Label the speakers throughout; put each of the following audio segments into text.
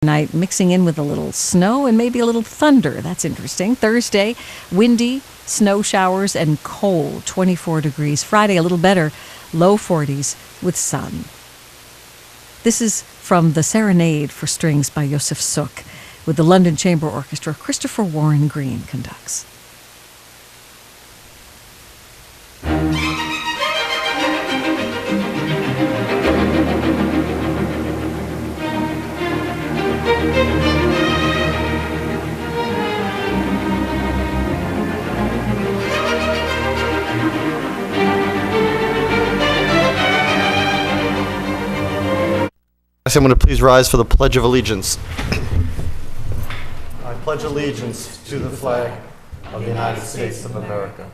Speaker 1: tonight, mixing in with a little snow and maybe a little thunder. That's interesting. Thursday, windy, snow showers and cold, 24 degrees. Friday, a little better, low 40s with sun. This is from the Serenade for Strings by Josef Suk, with the London Chamber Orchestra. Christopher Warren Green conducts.
Speaker 2: I'm going to please rise for the Pledge of Allegiance. I pledge allegiance to the flag of the United States of America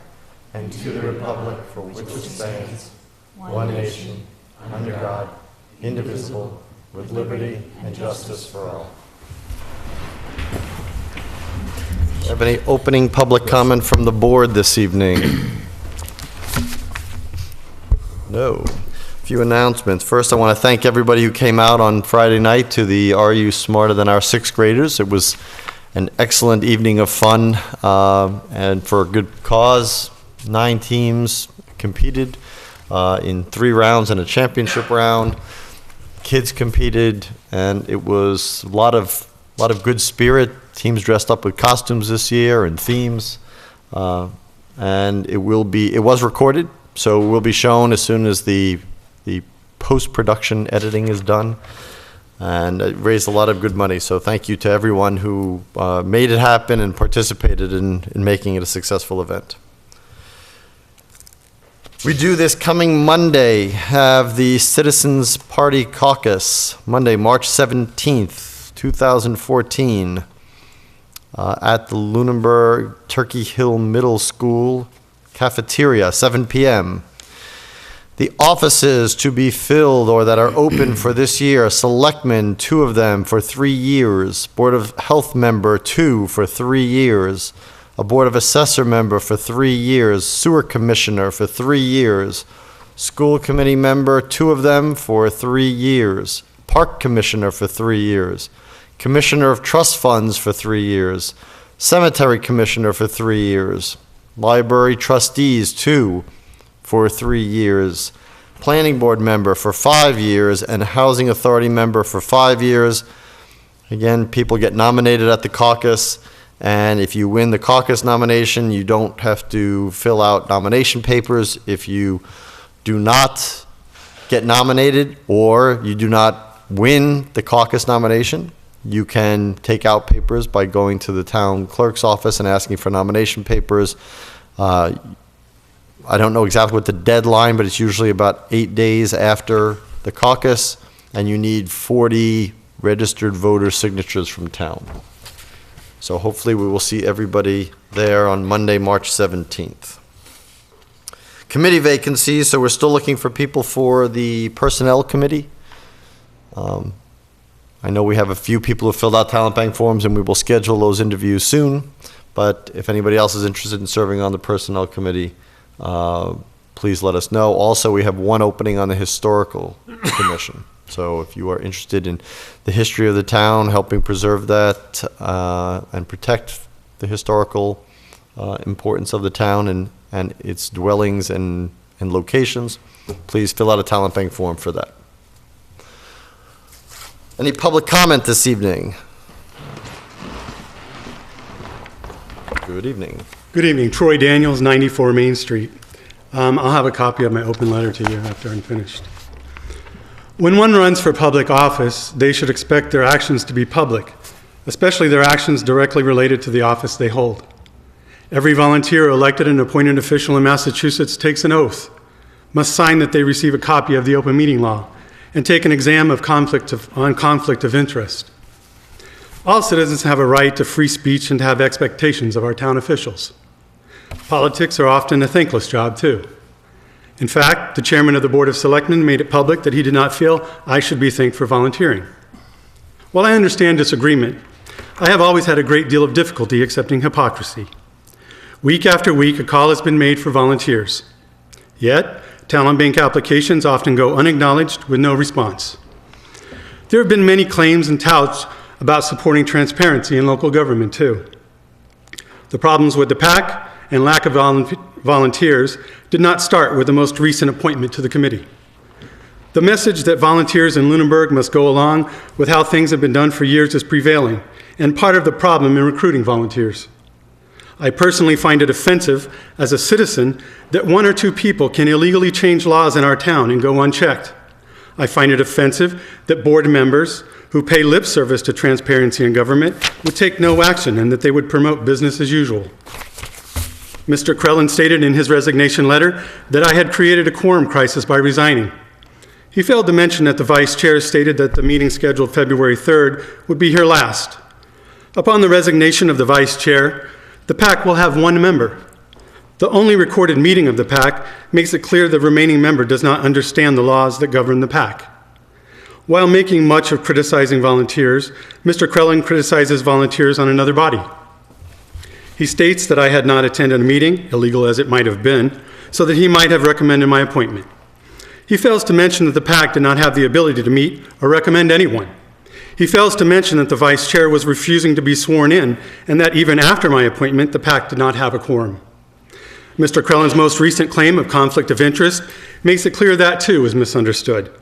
Speaker 2: and to the republic for which it stands, one nation, under God, indivisible, with liberty and justice for all. Have any opening public comment from the board this evening? No. A few announcements. First, I want to thank everybody who came out on Friday night to the Are You Smarter Than Our Sixth Graders? It was an excellent evening of fun and for a good cause. 9 teams competed in 3 rounds and a championship round. Kids competed, and it was a lot of good spirit. Teams dressed up with costumes this year and themes, and it was recorded, so it will be shown as soon as the post-production editing is done, and it raised a lot of good money. So thank you to everyone who made it happen and participated in making it a successful event. We do this coming Monday, have the Citizens Party Caucus, Monday, March 17th, 2014, at the Lunenburg Turkey Hill Middle School cafeteria, 7 p.m. The offices to be filled or that are open for this year: Selectmen, 2 of them for 3 years, Board of Health member, 2 for 3 years, a Board of Assessor member for 3 years, Sewer Commissioner for 3 years, School Committee member, 2 of them for 3 years, Park Commissioner for 3 years, Commissioner of Trust Funds for 3 years, Cemetery Commissioner for 3 years, Library Trustees, 2 for 3 years, Planning Board member for 5 years, and Housing Authority member for 5 years. Again, people get nominated at the caucus, and if you win the caucus nomination, you don't have to fill out nomination papers. If you do not get nominated or you do not win the caucus nomination, you can take out papers by going to the town clerk's office and asking for nomination papers. I don't know exactly what the deadline, but it's usually about 8 days after the caucus, and you need 40 registered voter signatures from town. So hopefully we will see everybody there on Monday, March 17th. Committee vacancies, so we're still looking for people for the Personnel Committee. I know we have a few people who filled out talent bank forms, and we will schedule those interviews soon, but if anybody else is interested in serving on the Personnel Committee, please let us know. Also, we have 1 opening on the Historical Commission. So if you are interested in the history of the town, helping preserve that and protect the historical importance of the town and its dwellings and locations, please fill out a talent bank form for that. Any public comment this evening? Good evening.
Speaker 3: Good evening. Troy Daniels, 94 Main Street. I'll have a copy of my open letter to you after I'm finished. When one runs for public office, they should expect their actions to be public, especially their actions directly related to the office they hold. Every volunteer, elected and appointed official in Massachusetts takes an oath, must sign that they receive a copy of the open meeting law, and take an exam of conflict of interest. All citizens have a right to free speech and to have expectations of our town officials. Politics are often a thankless job, too. In fact, the chairman of the Board of Selectmen made it public that he did not feel I should be thanked for volunteering. While I understand disagreement, I have always had a great deal of difficulty accepting hypocrisy. Week after week, a call has been made for volunteers. Yet, talent bank applications often go unacknowledged with no response. There have been many claims and touts about supporting transparency in local government, too. The problems with the PAC and lack of volunteers did not start with the most recent appointment to the committee. The message that volunteers in Lunenburg must go along with how things have been done for years is prevailing, and part of the problem in recruiting volunteers. I personally find it offensive as a citizen that one or two people can illegally change laws in our town and go unchecked. I find it offensive that board members who pay lip service to transparency in government would take no action and that they would promote business as usual. Mr. Krellin stated in his resignation letter that I had created a quorum crisis by resigning. He failed to mention that the vice chair stated that the meeting scheduled February 3rd would be here last. Upon the resignation of the vice chair, the PAC will have one member. The only recorded meeting of the PAC makes it clear the remaining member does not understand the laws that govern the PAC. While making much of criticizing volunteers, Mr. Krellin criticizes volunteers on another body. He states that I had not attended a meeting, illegal as it might have been, so that he might have recommended my appointment. He fails to mention that the PAC did not have the ability to meet or recommend anyone. He fails to mention that the vice chair was refusing to be sworn in, and that even after my appointment, the PAC did not have a quorum. Mr. Krellin's most recent claim of conflict of interest makes it clear that, too, is misunderstood.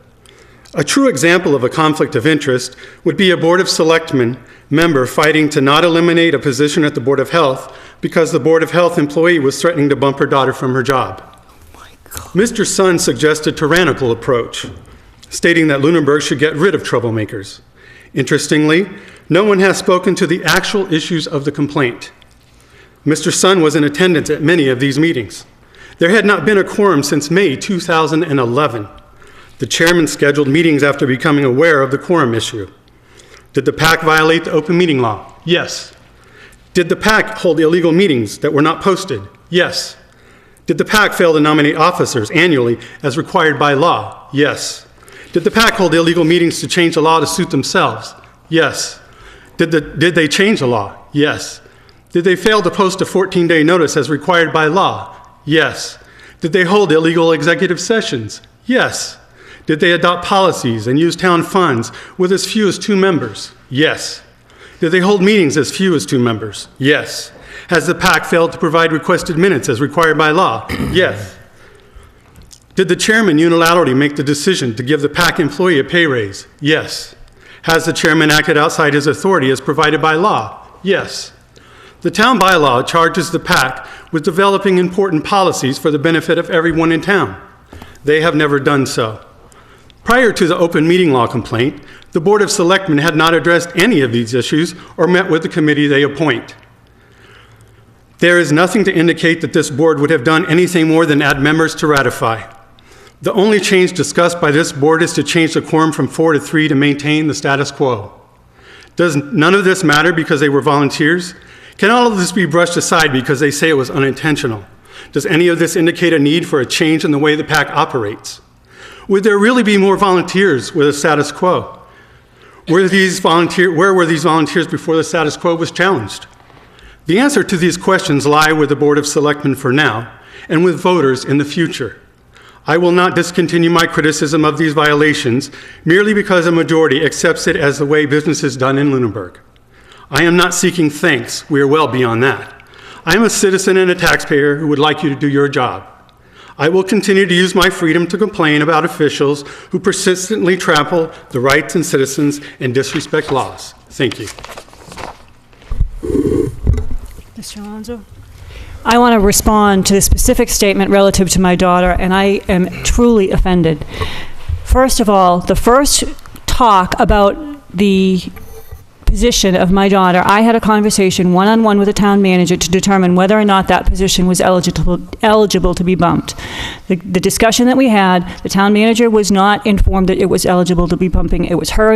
Speaker 3: A true example of a conflict of interest would be a Board of Selectmen member fighting to not eliminate a position at the Board of Health because the Board of Health employee was threatening to bump her daughter from her job. Mr. Sun suggested a tyrannical approach, stating that Lunenburg should get rid of troublemakers. Interestingly, no one has spoken to the actual issues of the complaint. Mr. Sun was in attendance at many of these meetings. There had not been a quorum since May 2011. The chairman scheduled meetings after becoming aware of the quorum issue. Did the PAC violate the open meeting law? Yes. Did the PAC hold illegal meetings that were not posted? Yes. Did the PAC fail to nominate officers annually as required by law? Yes. Did the PAC hold illegal meetings to change the law to suit themselves? Yes. Did they change the law? Yes. Did they fail to post a 14-day notice as required by law? Yes. Did they hold illegal executive sessions? Yes. Did they adopt policies and use town funds with as few as 2 members? Yes. Did they hold meetings as few as 2 members? Yes. Has the PAC failed to provide requested minutes as required by law? Yes. Did the chairman unilaterally make the decision to give the PAC employee a pay raise? Yes. Has the chairman acted outside his authority as provided by law? Yes. The town bylaw charges the PAC with developing important policies for the benefit of everyone in town. They have never done so. Prior to the open meeting law complaint, the Board of Selectmen had not addressed any of these issues or met with the committee they appoint. There is nothing to indicate that this board would have done anything more than add members to ratify. The only change discussed by this board is to change the quorum from 4 to 3 to maintain the status quo. Does none of this matter because they were volunteers? Can all of this be brushed aside because they say it was unintentional? Does any of this indicate a need for a change in the way the PAC operates? Would there really be more volunteers with a status quo? Where were these volunteers before the status quo was challenged? The answer to these questions lie with the Board of Selectmen for now and with voters in the future. I will not discontinue my criticism of these violations merely because a majority accepts it as the way business is done in Lunenburg. I am not seeking thanks. We are well beyond that. I am a citizen and a taxpayer who would like you to do your job. I will continue to use my freedom to complain about officials who persistently trample the rights of citizens and disrespect laws. Thank you.
Speaker 4: Mr. Alonso? I want to respond to the specific statement relative to my daughter, and I am truly offended. First of all, the first talk about the position of my daughter, I had a conversation one-on-one with the town manager to determine whether or not that position was eligible to be bumped. The discussion that we had, the town manager was not informed that it was eligible to be bumping. It was her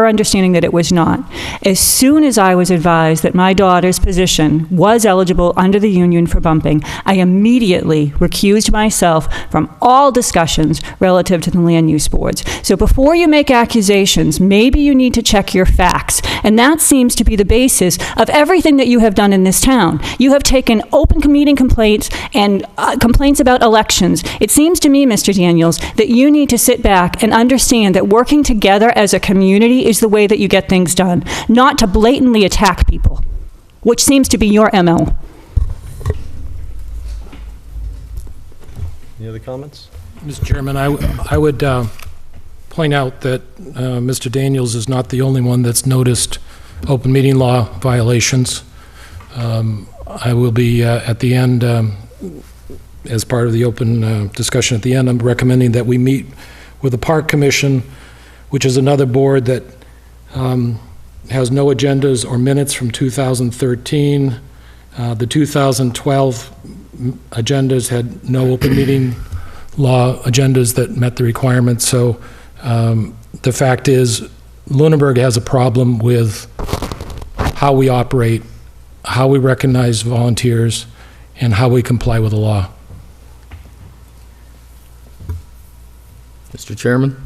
Speaker 4: understanding that it was not. As soon as I was advised that my daughter's position was eligible under the union for bumping, I immediately recused myself from all discussions relative to the land use boards. So before you make accusations, maybe you need to check your facts and And that seems to be the basis of everything that you have done in this town. You have taken open meeting complaints and complaints about elections. It seems to me, Mr. Daniels, that you need to sit back and understand that working together as a community is the way that you get things done, not to blatantly attack people, which seems to be your MO.
Speaker 2: Any other comments?
Speaker 5: Mr. Chairman, I would point out that Mr. Daniels is not the only one that's noticed open meeting law violations. I will be at the end, as part of the open discussion at the end, I'm recommending that we meet with the Park Commission, which is another board that has no agendas or minutes from 2013. The 2012 agendas had no open meeting law agendas that met the requirements. So the fact is, Lunenburg has a problem with how we operate, how we recognize volunteers, and how we comply with the law.
Speaker 6: Mr. Chairman?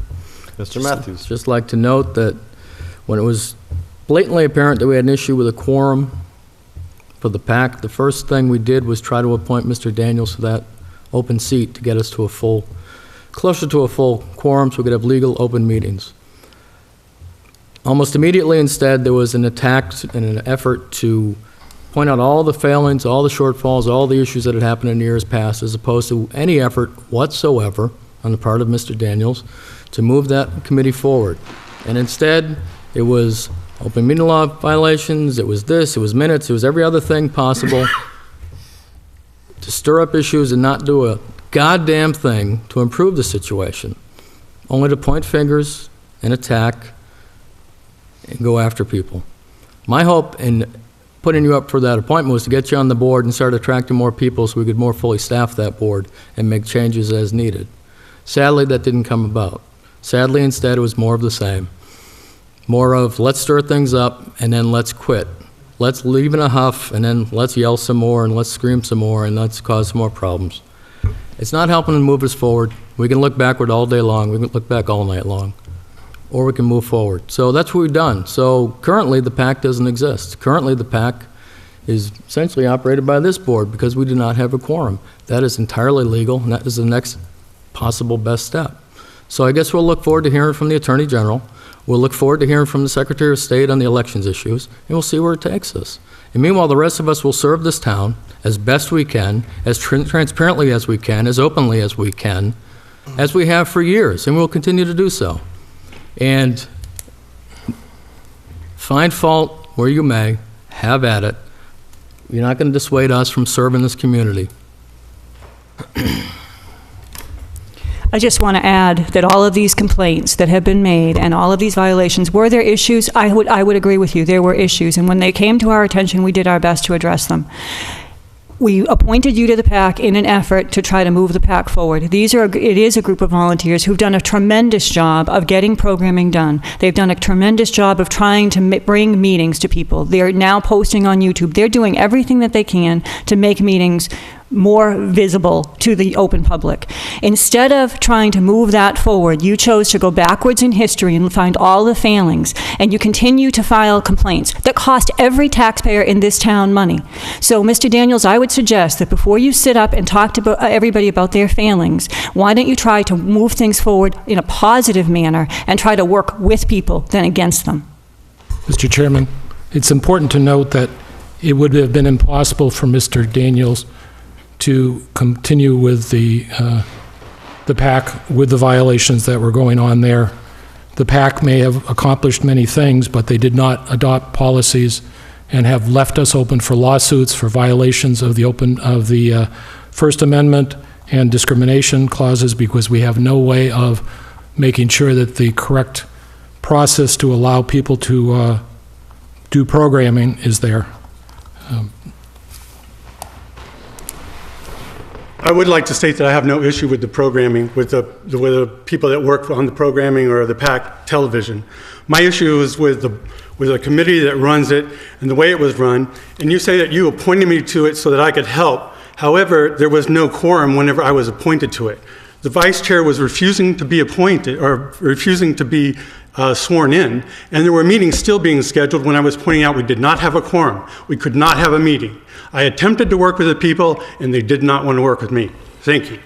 Speaker 2: Mr. Matthews.
Speaker 6: Just like to note that when it was blatantly apparent that we had an issue with a quorum for the PAC, the first thing we did was try to appoint Mr. Daniels to that open seat to get us to closer to a full quorum so we could have legal open meetings. Almost immediately instead, there was an attack and an effort to point out all the failings, all the shortfalls, all the issues that had happened in years past, as opposed to any effort whatsoever on the part of Mr. Daniels to move that committee forward. And instead, it was open meeting law violations, it was this, it was minutes, it was every other thing possible to stir up issues and not do a goddamn thing to improve the situation, only to point fingers and attack and go after people. My hope in putting you up for that appointment was to get you on the board and start attracting more people so we could more fully staff that board and make changes as needed. Sadly, that didn't come about. Sadly, instead, it was more of the same. More of, let's stir things up and then let's quit. Let's leave in a huff and then let's yell some more and let's scream some more and let's cause some more problems. It's not helping to move us forward. We can look backward all day long. We can look back all night long. Or we can move forward. So that's what we've done. So currently, the PAC doesn't exist. Currently, the PAC is essentially operated by this board because we do not have a quorum. That is entirely legal, and that is the next possible best step. So I guess we'll look forward to hearing from the Attorney General. We'll look forward to hearing from the Secretary of State on the elections issues, and we'll see where it takes us. And meanwhile, the rest of us will serve this town as best we can, as transparently as we can, as openly as we can, as we have for years, and we'll continue to do so. And find fault where you may, have at it. You're not going to dissuade us from serving this community.
Speaker 4: I just want to add that all of these complaints that have been made and all of these violations, were there issues? I would agree with you. There were issues. And when they came to our attention, we did our best to address them. We appointed you to the PAC in an effort to try to move the PAC forward. It is a group of volunteers who've done a tremendous job of getting programming done. They've done a tremendous job of trying to bring meetings to people. They're now posting on YouTube. They're doing everything that they can to make meetings more visible to the open public. Instead of trying to move that forward, you chose to go backwards in history and find all the failings, and you continue to file complaints that cost every taxpayer in this town money. So, Mr. Daniels, I would suggest that before you sit up and talk to everybody about their failings, why don't you try to move things forward in a positive manner and try to work with people than against them?
Speaker 5: Mr. Chairman, it's important to note that it would have been impossible for Mr. Daniels to continue with the PAC with the violations that were going on there. The PAC may have accomplished many things, but they did not adopt policies and have left us open for lawsuits for violations of the First Amendment and discrimination clauses, because we have no way of making sure that the correct process to allow people to do programming is there.
Speaker 3: I would like to state that I have no issue with the programming, with the people that work on the programming or the PAC television. My issue is with the committee that runs it and the way it was run. And you say that you appointed me to it so that I could help. However, there was no quorum whenever I was appointed to it. The vice chair was refusing to be appointed or refusing to be sworn in, and there were meetings still being scheduled when I was pointing out we did not have a quorum. We could not have a meeting. I attempted to work with the people, and they did not want to work with me. Thank you.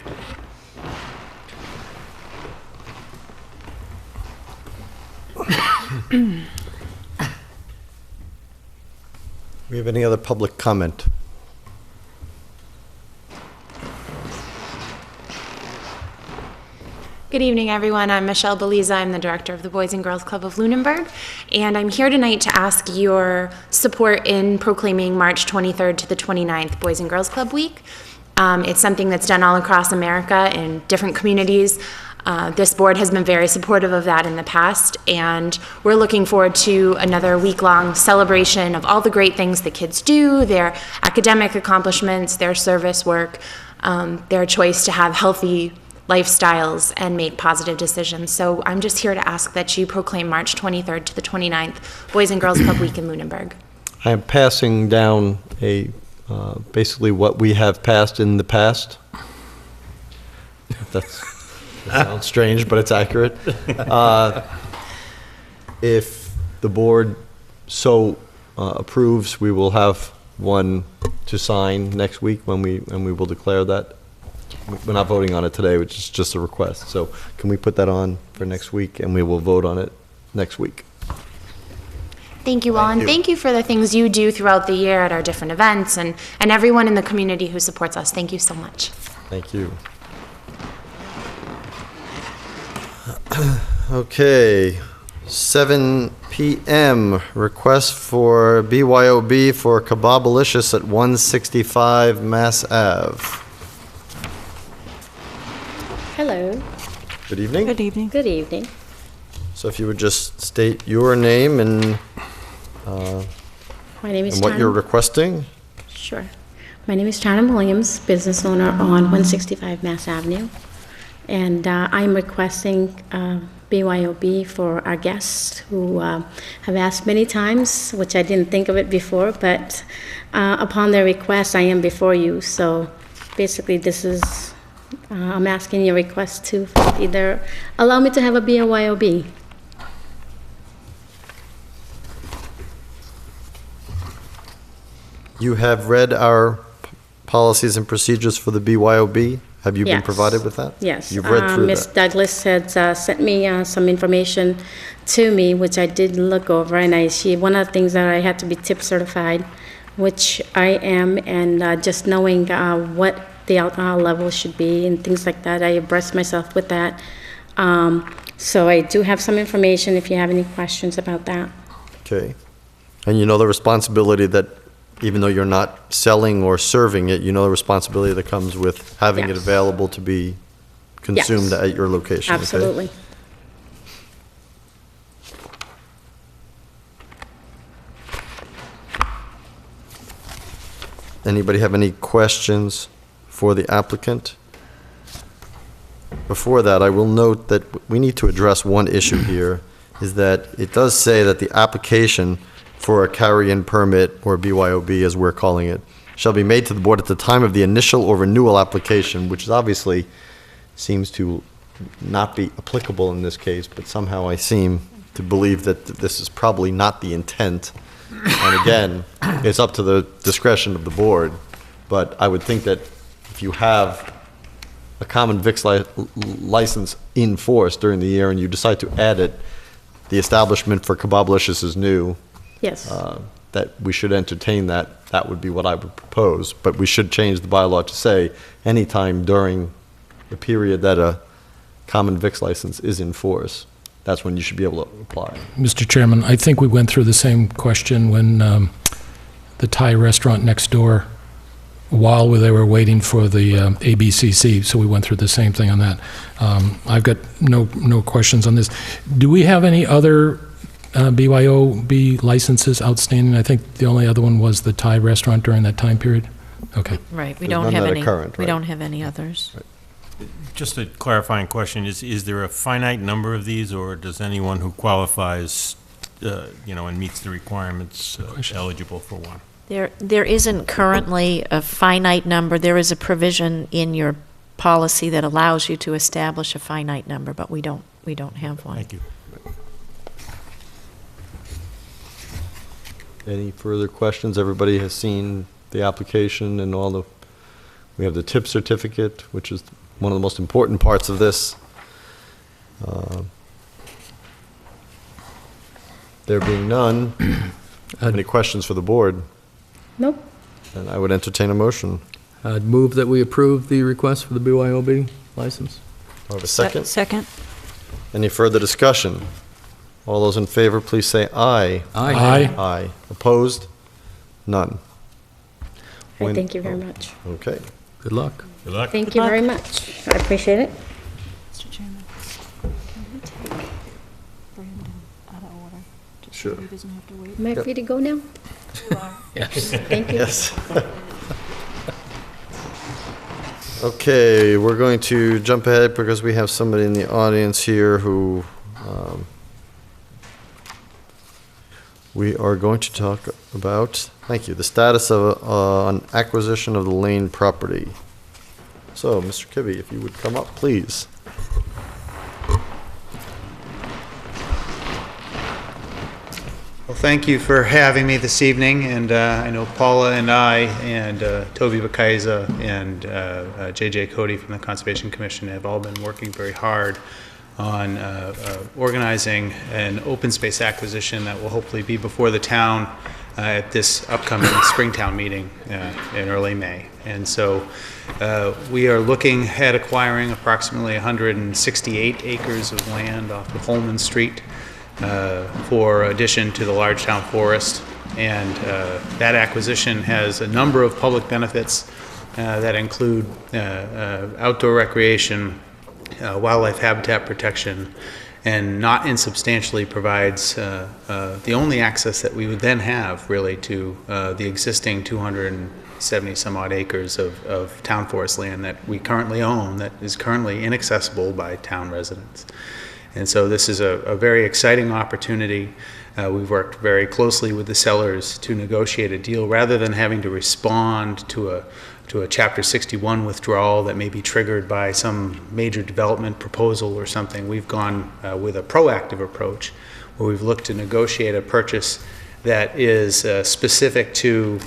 Speaker 2: We have any other public comment?
Speaker 7: Good evening, everyone. I'm Michelle Beliza. I'm the director of the Boys and Girls Club of Lunenburg, and I'm here tonight to ask your support in proclaiming March 23rd to the 29th Boys and Girls Club Week. It's something that's done all across America in different communities. This board has been very supportive of that in the past, and we're looking forward to another week-long celebration of all the great things the kids do, their academic accomplishments, their service work, their choice to have healthy lifestyles and make positive decisions. So I'm just here to ask that you proclaim March 23rd to the 29th Boys and Girls Club Week in Lunenburg.
Speaker 2: I am passing down basically what we have passed in the past. That sounds strange, but it's accurate. If the board so approves, we will have one to sign next week when we will declare that. We're not voting on it today, which is just a request. So can we put that on for next week, and we will vote on it next week?
Speaker 7: Thank you all, and thank you for the things you do throughout the year at our different events, and everyone in the community who supports us. Thank you so much.
Speaker 2: Thank you. Okay, 7 p.m. Request for BYOB for Kebabalicious at 165 Mass Ave.
Speaker 8: Hello.
Speaker 2: Good evening.
Speaker 4: Good evening.
Speaker 8: Good evening.
Speaker 2: So if you would just state your name and
Speaker 8: My name is
Speaker 2: what you're
Speaker 8: Tana.
Speaker 2: requesting.
Speaker 8: Sure. My name is Tana Williams, business owner on 165 Mass Avenue. And I'm requesting BYOB for our guests who have asked many times, which I didn't think of it before, but upon their request, I am before you. So basically, this is, I'm asking your request to either allow me to have a BYOB.
Speaker 2: You have read our policies and procedures for the BYOB? Have you been
Speaker 8: Yes.
Speaker 2: provided with that?
Speaker 8: Yes.
Speaker 2: You've read through
Speaker 8: Ms.
Speaker 2: that?
Speaker 8: Douglas had sent me some information to me, which I did look over, and one of the things that I had to be tip certified, which I am, and just knowing what the alcohol level should be and things like that, I abreast myself with that. So I do have some information if you have any questions about that.
Speaker 2: Okay. And you know the responsibility that, even though you're not selling or serving it, you know the responsibility that comes with having it
Speaker 8: Yes.
Speaker 2: available to be consumed
Speaker 8: Yes.
Speaker 2: at your location, okay?
Speaker 8: Absolutely.
Speaker 2: Anybody have any questions for the applicant? Before that, I will note that we need to address one issue here, is that it does say that the application for a carry-in permit, or BYOB as we're calling it, shall be made to the board at the time of the initial or renewal application, which obviously seems to not be applicable in this case, but somehow I seem to believe that this is probably not the intent. And again, it's up to the discretion of the board, but I would think that if you have a common vic's license in force during the year and you decide to add it, the establishment for Kebabalicious is new,
Speaker 8: Yes.
Speaker 2: that we should entertain that. That would be what I would propose, but we should change the bylaw to say anytime during the period that a common vic's license is in force, that's when you should be able to apply.
Speaker 5: Mr. Chairman, I think we went through the same question when the Thai restaurant next door, while they were waiting for the ABCC, so we went through the same thing on that. I've got no questions on this. Do we have any other BYOB licenses outstanding? I think the only other one was the Thai restaurant during that time period. Okay.
Speaker 1: Right, we
Speaker 2: There's
Speaker 1: don't
Speaker 2: none
Speaker 1: have
Speaker 2: that are
Speaker 1: any,
Speaker 2: current,
Speaker 1: we
Speaker 2: right?
Speaker 1: don't have any others.
Speaker 9: Just a clarifying question, is there a finite number of these, or does anyone who qualifies, and meets the requirements eligible for one?
Speaker 10: There isn't currently a finite number. There is a provision in your policy that allows you to establish a finite number, but we don't have one.
Speaker 9: Thank you.
Speaker 2: Any further questions? Everybody has seen the application and we have the tip certificate, which is one of the most important parts of this. There being none, any questions for the board?
Speaker 8: Nope.
Speaker 2: And I would entertain a motion.
Speaker 6: I'd move that we approve the request for the BYOB license.
Speaker 2: I have a second.
Speaker 4: Second.
Speaker 2: Any further discussion? All those in favor, please say aye.
Speaker 5: Aye.
Speaker 2: Aye. Opposed? None.
Speaker 8: All right,
Speaker 2: When-
Speaker 8: thank you very much.
Speaker 2: Okay.
Speaker 6: Good luck.
Speaker 9: Good luck.
Speaker 8: Thank you
Speaker 4: luck.
Speaker 8: very much. I appreciate it.
Speaker 4: Mr. Chairman, can we take Brandon out of order? Just
Speaker 2: Sure.
Speaker 4: so he doesn't have to wait?
Speaker 8: Am I free to go now?
Speaker 6: Yes.
Speaker 8: Thank you.
Speaker 2: Yes. Okay, we're going to jump ahead because we have somebody in the audience here who we are going to talk about, thank you, the status of an acquisition of the Lane property. So, Mr. Kibbe, if you would come up, please.
Speaker 11: Well, thank you for having me this evening, and I know Paula and I and Toby Bakaiza and JJ Cody from the Conservation Commission have all been working very hard on organizing an open space acquisition that will hopefully be before the town at this upcoming Springtown meeting in early May. And so we are looking at acquiring approximately 168 acres of land off of Holman Street for addition to the large town forest. And that acquisition has a number of public benefits that include outdoor recreation, wildlife habitat protection, and not insubstantially provides the only access that we would then have really to the existing 270 some odd acres of town forest land that we currently own that is currently inaccessible by town residents. And so this is a very exciting opportunity. We've worked very closely with the sellers to negotiate a deal rather than having to respond to a Chapter 61 withdrawal that may be triggered by some major development proposal or something. We've gone with a proactive approach where we've looked to negotiate a purchase that is specific to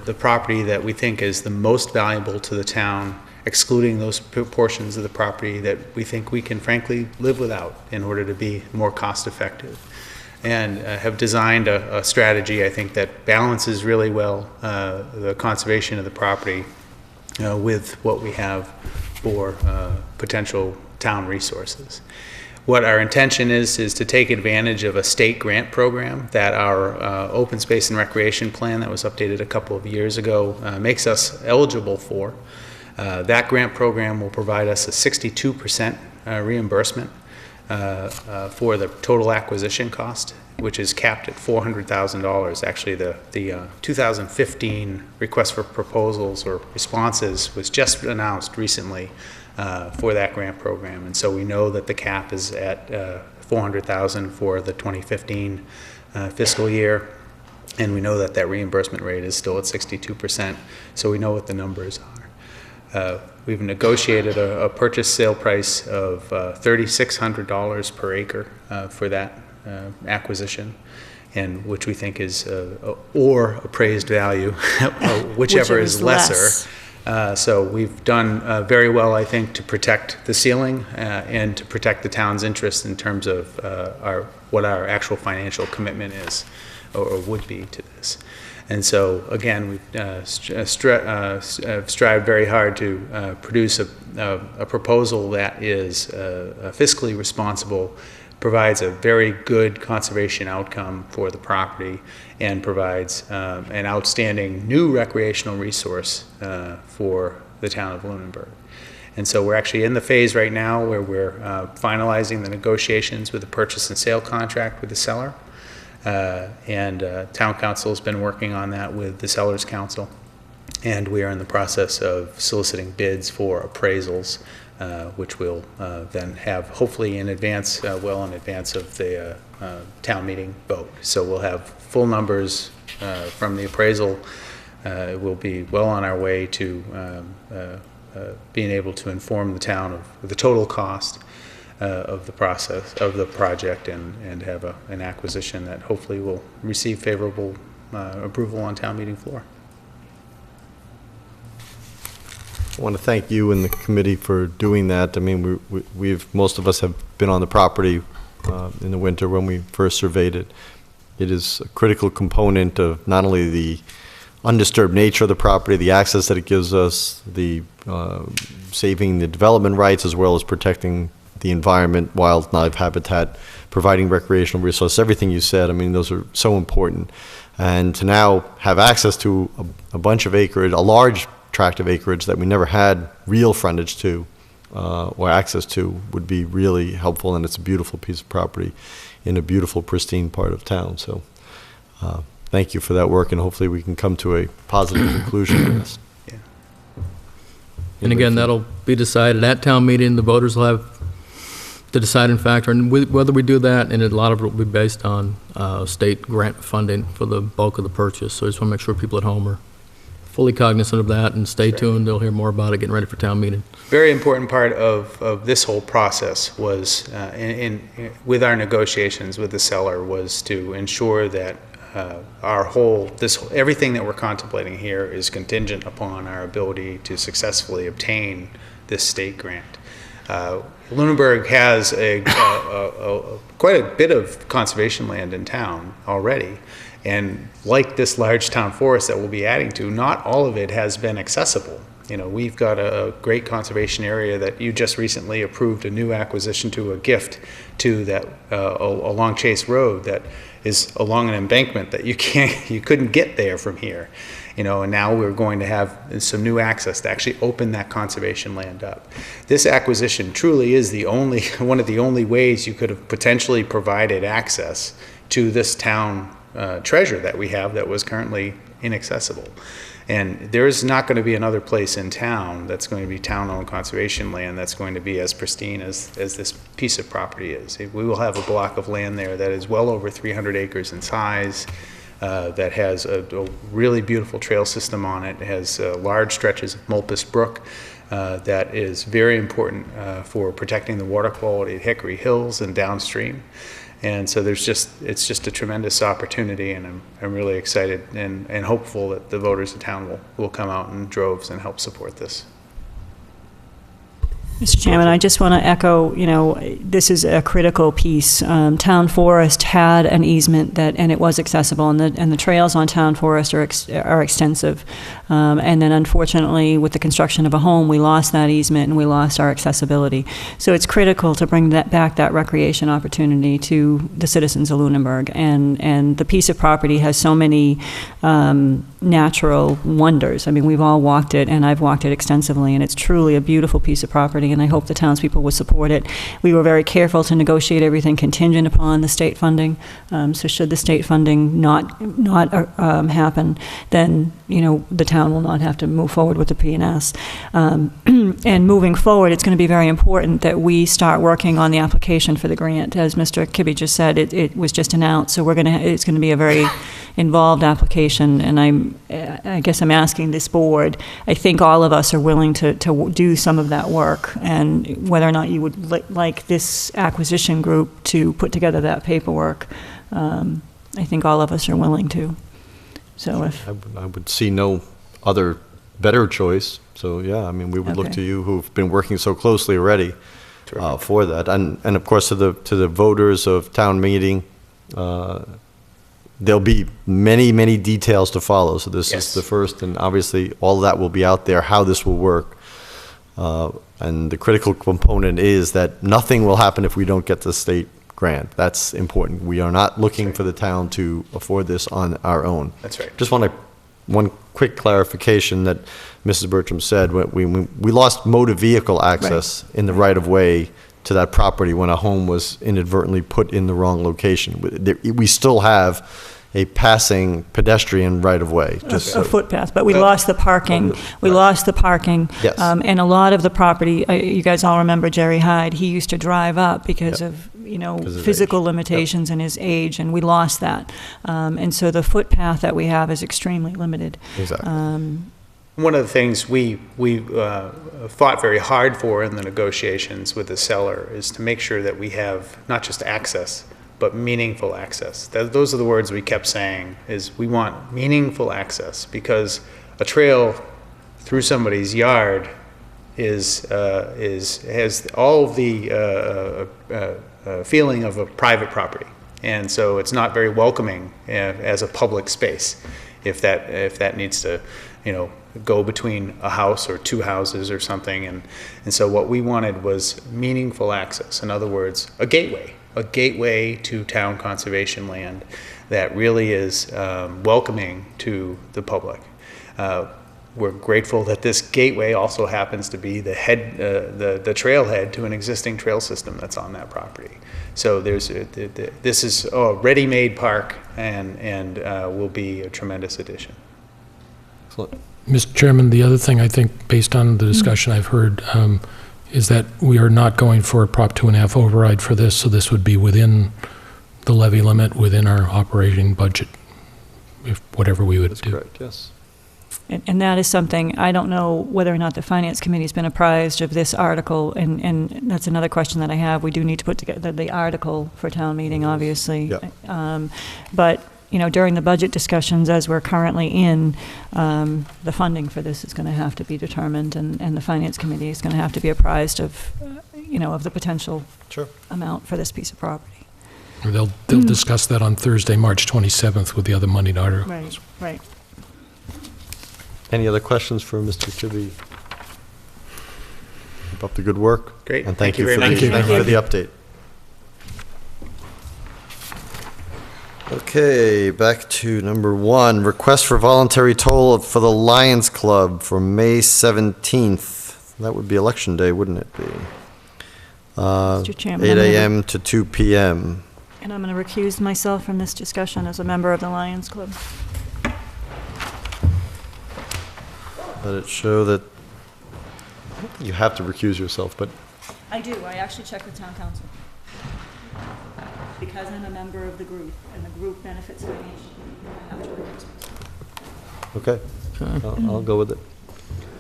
Speaker 11: the property that we think is the most valuable to the town, excluding those portions of the property that we think we can frankly live without in order to be more cost effective. And have designed a strategy, I think, that balances really well the conservation of the property with what we have for potential town resources. What our intention is to take advantage of a state grant program that our open space and recreation plan that was updated a couple of years ago makes us eligible for. That grant program will provide us a 62% reimbursement for the total acquisition cost, which is capped at $400,000. Actually, the 2015 request for proposals or responses was just announced recently for that grant program, and so we know that the cap is at $400,000 for the 2015 fiscal year, and we know that that reimbursement rate is still at 62%. So we know what the numbers are. We've negotiated a purchase sale price of $3,600 per acre for that acquisition, and which we think is or appraised value, whichever is lesser. So we've done very well, I think, to protect the ceiling and to protect the town's interest in terms of what our actual financial commitment is or would be to this. And so, again, we've strived very hard to produce a proposal that is fiscally responsible, provides a very good conservation outcome for the property, and provides an outstanding new recreational resource for the town of Lunenburg. And so we're actually in the phase right now where we're finalizing the negotiations with the purchase and sale contract with the seller. And town council has been working on that with the sellers council, and we are in the process of soliciting bids for appraisals, which we'll then have hopefully in advance, well in advance of the town meeting vote. So we'll have full numbers from the appraisal. We'll be well on our way to being able to inform the town of the total cost of the process of the project, and have an acquisition that hopefully will receive favorable approval on town meeting floor.
Speaker 2: I want to thank you and the committee for doing that. I mean, most of us have been on the property in the winter when we first surveyed it. It is a critical component of not only the undisturbed nature of the property, the access that it gives us, the saving the development rights, as well as protecting the environment, wildlife habitat, providing recreational resources, everything you said. I mean, those are so important. And to now have access to a bunch of acreage, a large tract of acreage that we never had real frontage to or access to would be really helpful, and it's a beautiful piece of property in a beautiful, pristine part of town. So thank you for that work, and hopefully we can come to a positive conclusion on this.
Speaker 11: Yeah.
Speaker 6: And again, that'll be decided at town meeting. The voters will have the deciding factor, and whether we do that, and a lot of it will be based on state grant funding for the bulk of the purchase. So I just want to make sure people at home are fully cognizant of that, and stay tuned. They'll hear more about it getting ready for town meeting.
Speaker 11: Very important part of this whole process was, with our negotiations with the seller, was to ensure that everything that we're contemplating here is contingent upon our ability to successfully obtain this state grant. Lunenburg has quite a bit of conservation land in town already. And like this large town forest that we'll be adding to, not all of it has been accessible. You know, we've got a great conservation area that you just recently approved a new acquisition to, a gift to, that along Chase Road that is along an embankment that you couldn't get there from here. You know, and now we're going to have some new access to actually open that conservation land up. This acquisition truly is one of the only ways you could have potentially provided access to this town treasure that we have that was currently inaccessible. And there is not going to be another place in town that's going to be town-owned conservation land that's going to be as pristine as this piece of property is. We will have a block of land there that is well over 300 acres in size, that has a really beautiful trail system on it. It has large stretches of Mulpus Brook that is very important for protecting the water quality at Hickory Hills and downstream. And so it's just a tremendous opportunity, and I'm really excited and hopeful that the voters of town will come out in droves and help support this.
Speaker 4: Mr. Chairman, I just want to echo, this is a critical piece. Town Forest had an easement and it was accessible, and the trails on Town Forest are extensive. And then unfortunately, with the construction of a home, we lost that easement and we lost our accessibility. So it's critical to bring that recreation opportunity to the citizens of Lunenburg. And the piece of property has so many natural wonders. I mean, we've all walked it, and I've walked it extensively, and it's truly a beautiful piece of property, and I hope the townspeople will support it. We were very careful to negotiate everything contingent upon the state funding. So should the state funding not happen, then, the town will not have to move forward with the P&S. And moving forward, it's going to be very important that we start working on the application for the grant. As Mr. Kibbe just said, it was just announced, so it's going to be a very involved application, and I guess I'm asking this board, I think all of us are willing to do some of that work, and whether or not you would like this acquisition group to put together that paperwork, I think all of us are willing to. So if
Speaker 2: I would see no other better choice. So yeah, I mean, we would look to you who've been working so closely already for that, and of course to the voters of town meeting. There'll be many details to follow. So this is the first, and obviously all of that will be out there, how this will work. And the critical component is that nothing will happen if we don't get the state grant. That's important. We are not looking for the town to afford this on our own.
Speaker 11: That's right.
Speaker 2: Just want one quick clarification that Mrs. Bertram said. We lost motor vehicle access in the right-of-way to that property when a home was inadvertently put in the wrong location. We still have a passing pedestrian right-of-way.
Speaker 4: A footpath, but we lost the parking. We lost the parking.
Speaker 2: Yes.
Speaker 4: And a lot of the property, you guys all remember Jerry Hyde, he used to drive up because of, physical limitations and his age, and we lost that. And so the footpath that we have is extremely limited.
Speaker 2: Exactly.
Speaker 11: One of the things we fought very hard for in the negotiations with the seller is to make sure that we have not just access, but meaningful access. Those are the words we kept saying, is we want meaningful access, because a trail through somebody's yard has all of the feeling of a private property, and so it's not very welcoming as a public space if that needs to, go between a house or two houses or something. And so what we wanted was meaningful access. In other words, a gateway to town conservation land that really is welcoming to the public. We're grateful that this gateway also happens to be the trailhead to an existing trail system that's on that property. So this is a ready-made park, and will be a tremendous addition.
Speaker 2: Excellent.
Speaker 5: Mr. Chairman, the other thing I think, based on the discussion I've heard, is that we are not going for a Prop 2.5 override for this, so this would be within the levy limit, within our operating budget, if whatever we would do.
Speaker 2: Correct, yes.
Speaker 4: And that is something, I don't know whether or not the Finance Committee's been apprised of this article, and that's another question that I have. We do need to put together the article for town meeting, obviously.
Speaker 2: Yep.
Speaker 4: But, during the budget discussions, as we're currently in, the funding for this is going to have to be determined, and the Finance Committee is going to have to be apprised of, of the potential amount for this piece of property.
Speaker 5: They'll discuss that on Thursday, March 27th, with the other moneyed articles.
Speaker 4: Right.
Speaker 2: Any other questions for Mr. Chibby? Keep up the good work.
Speaker 11: Great.
Speaker 2: And thank you
Speaker 11: very
Speaker 2: for
Speaker 11: much.
Speaker 2: the update. Okay, back to number 1, request for voluntary toll for the Lions Club for May 17th. That would be Election Day, wouldn't it be?
Speaker 4: Mr. Chairman,
Speaker 2: 8 a.m. to 2 p.m.
Speaker 4: And I'm going to recuse myself from this discussion as a member of the Lions Club.
Speaker 2: Let it show that you have to recuse yourself, but
Speaker 4: I do. I actually checked with town council. Because I'm a member of the group, and the group benefits financially, I have to recuse myself.
Speaker 2: okay, I'll go with it.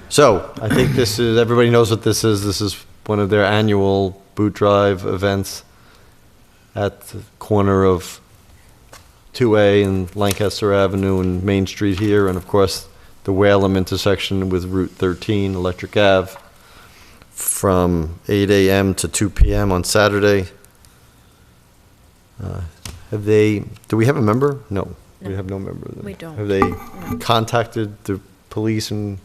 Speaker 2: So, I think everybody knows what this is. This is one of their annual boot drive events at the corner of 2A and Lancaster Avenue and Main Street here, and of course, the Whalum intersection with Route 13, Electric Ave, from 8 a.m. to 2 p.m. on Saturday. Do we have a member? No, we have no member.
Speaker 10: We don't.
Speaker 2: Have they contacted the police and?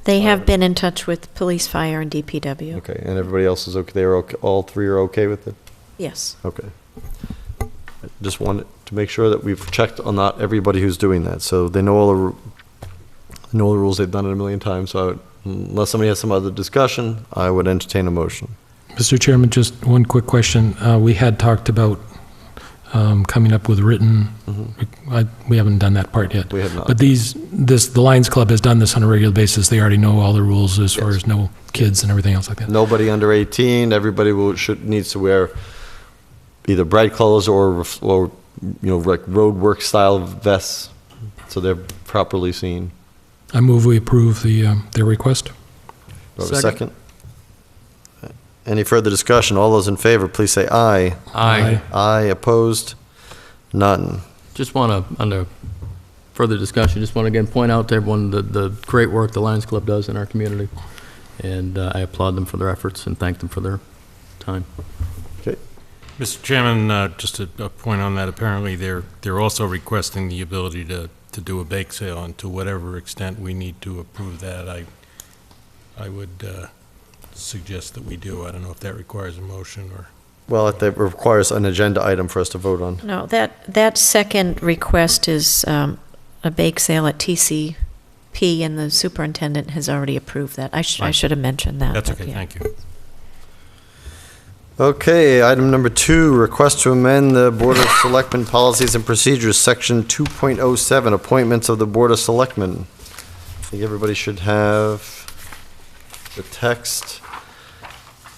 Speaker 10: They have been in touch with police, fire, and DPW.
Speaker 2: Okay, and everybody else is okay? They're okay, all three are okay with it?
Speaker 10: Yes.
Speaker 2: Okay. I just wanted to make sure that we've checked on not everybody who's doing that, so they know all the rules. They've done it a million times. So unless somebody has some other discussion, I would entertain a motion.
Speaker 5: Mr. Chairman, just one quick question. We had talked about coming up with written, we haven't done that part yet.
Speaker 2: We have not.
Speaker 5: But the Lions Club has done this on a regular basis. They already know all the rules as far as no kids and everything else like that.
Speaker 2: Nobody under 18, everybody needs to wear either bright colors or like road work style vests, so they're properly seen.
Speaker 5: I move we approve their request.
Speaker 2: Do I have a second? Any further discussion? All those in favor, please say aye.
Speaker 6: Aye.
Speaker 2: Aye, opposed? None.
Speaker 6: Just want to, under further discussion, just want to again point out to everyone the great work the Lions Club does in our community. And I applaud them for their efforts and thank them for their time.
Speaker 2: Okay.
Speaker 9: Mr. Chairman, just a point on that, apparently they're also requesting the ability to do a bake sale, and to whatever extent we need to approve that, I would suggest that we do. I don't know if that requires a motion or...
Speaker 2: Well, it requires an agenda item for us to vote on.
Speaker 10: No, that second request is a bake sale at TCP, and the superintendent has already approved that. I should have mentioned that.
Speaker 9: That's
Speaker 10: but
Speaker 9: okay,
Speaker 10: yeah.
Speaker 9: thank you.
Speaker 2: Okay, item number 2, request to amend the Board of Selectmen Policies and Procedures, Section 2.07, Appointments of the Board of Selectmen. I think everybody should have the text.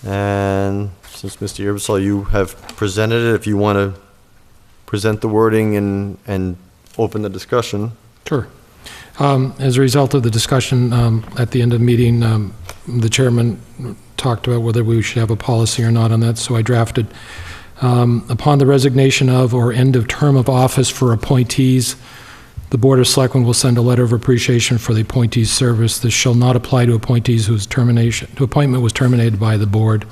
Speaker 2: And since Mr. Yerbesall, you have presented it, if you want to present the wording and open the discussion.
Speaker 5: Sure. As a result of the discussion at the end of the meeting, the chairman talked about whether we should have a policy or not on that, so I drafted Upon the resignation of or end of term of office for appointees, the Board of Selectmen will send a letter of appreciation for the appointee's service. This shall not apply to appointees whose appointment was terminated by the board.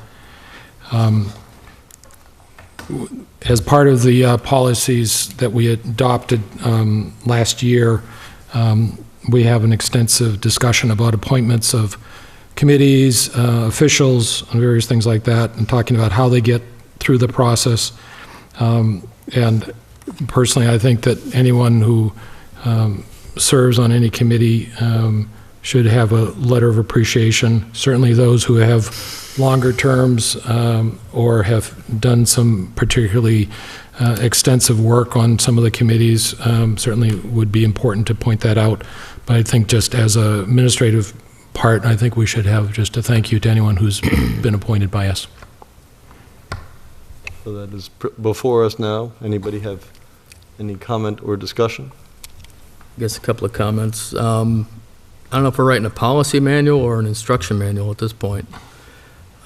Speaker 5: As part of the policies that we adopted last year, we have an extensive discussion about appointments of committees, officials, and various things like that, and talking about how they get through the process. And personally, I think that anyone who serves on any committee should have a letter of appreciation. Certainly those who have longer terms or have done some particularly extensive work on some of the committees certainly would be important to point that out. But I think just as an administrative part, I think we should have just a thank you to anyone who's been appointed by us.
Speaker 2: So that is before us now. Anybody have any comment or discussion?
Speaker 6: I guess a couple of comments. I don't know if we're writing a policy manual or an instruction manual at this point.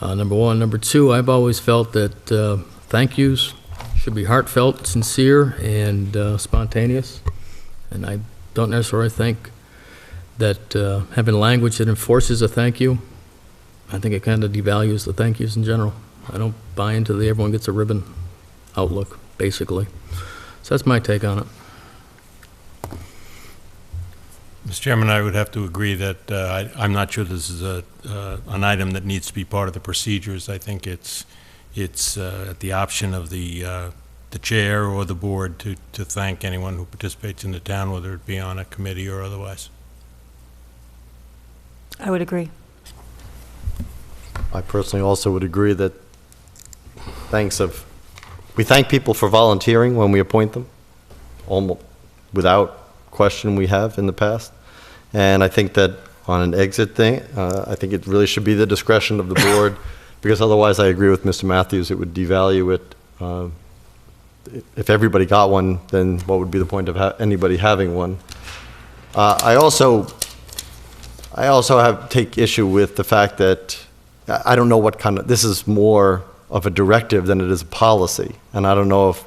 Speaker 6: Number one. Number two, I've always felt that thank yous should be heartfelt, sincere, and spontaneous. And I don't necessarily think that having language that enforces a thank you, I think it kind of devalues the thank yous in general. I don't buy into the everyone gets a ribbon outlook, basically. So that's my take on it.
Speaker 9: Mr. Chairman, I would have to agree that I'm not sure this is an item that needs to be part of the procedures. I think it's at the option of the chair or the board to thank anyone who participates in the town, whether it be on a committee or otherwise.
Speaker 4: I would agree.
Speaker 2: I personally also would agree that we thank people for volunteering when we appoint them, almost without question we have in the past. And I think that on an exit thing, I think it really should be the discretion of the board, because otherwise I agree with Mr. Matthews, it would devalue it. If everybody got one, then what would be the point of anybody having one? I also take issue with the fact that I don't know what kind of, this is more of a directive than it is a policy, and I don't know if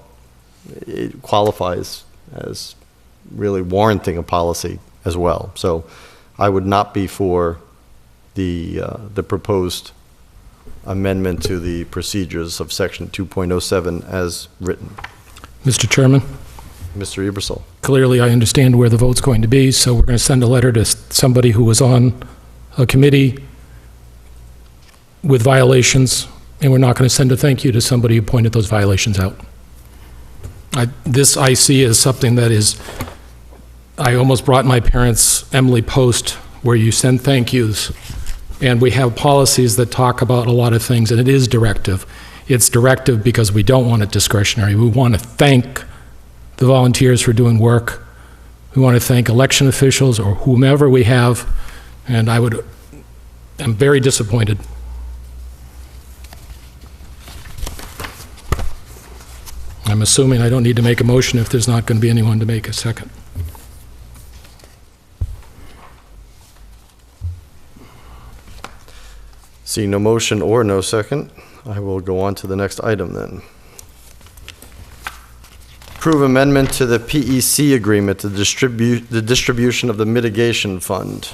Speaker 2: it qualifies as really warranting a policy as well. So I would not be for the proposed amendment to the procedures of section 2.07 as written.
Speaker 5: Mr. Chairman?
Speaker 2: Mr. Ebersol.
Speaker 5: Clearly, I understand where the vote's going to be, so we're going to send a letter to somebody who was on a committee with violations, and we're not going to send a thank you to somebody who pointed those violations out. This I see as something that is, I almost brought my parents' Emily Post, where you send thank yous, and we have policies that talk about a lot of things, and it is directive. It's directive because we don't want it discretionary. We want to thank the volunteers for doing work. We want to thank election officials or whomever we have, and I'm very disappointed. I'm assuming I don't need to make a motion if there's not going to be anyone to make a second.
Speaker 2: Seeing no motion or no second, I will go on to the next item then. Approve amendment to the PEC agreement to distribute the distribution of the mitigation fund.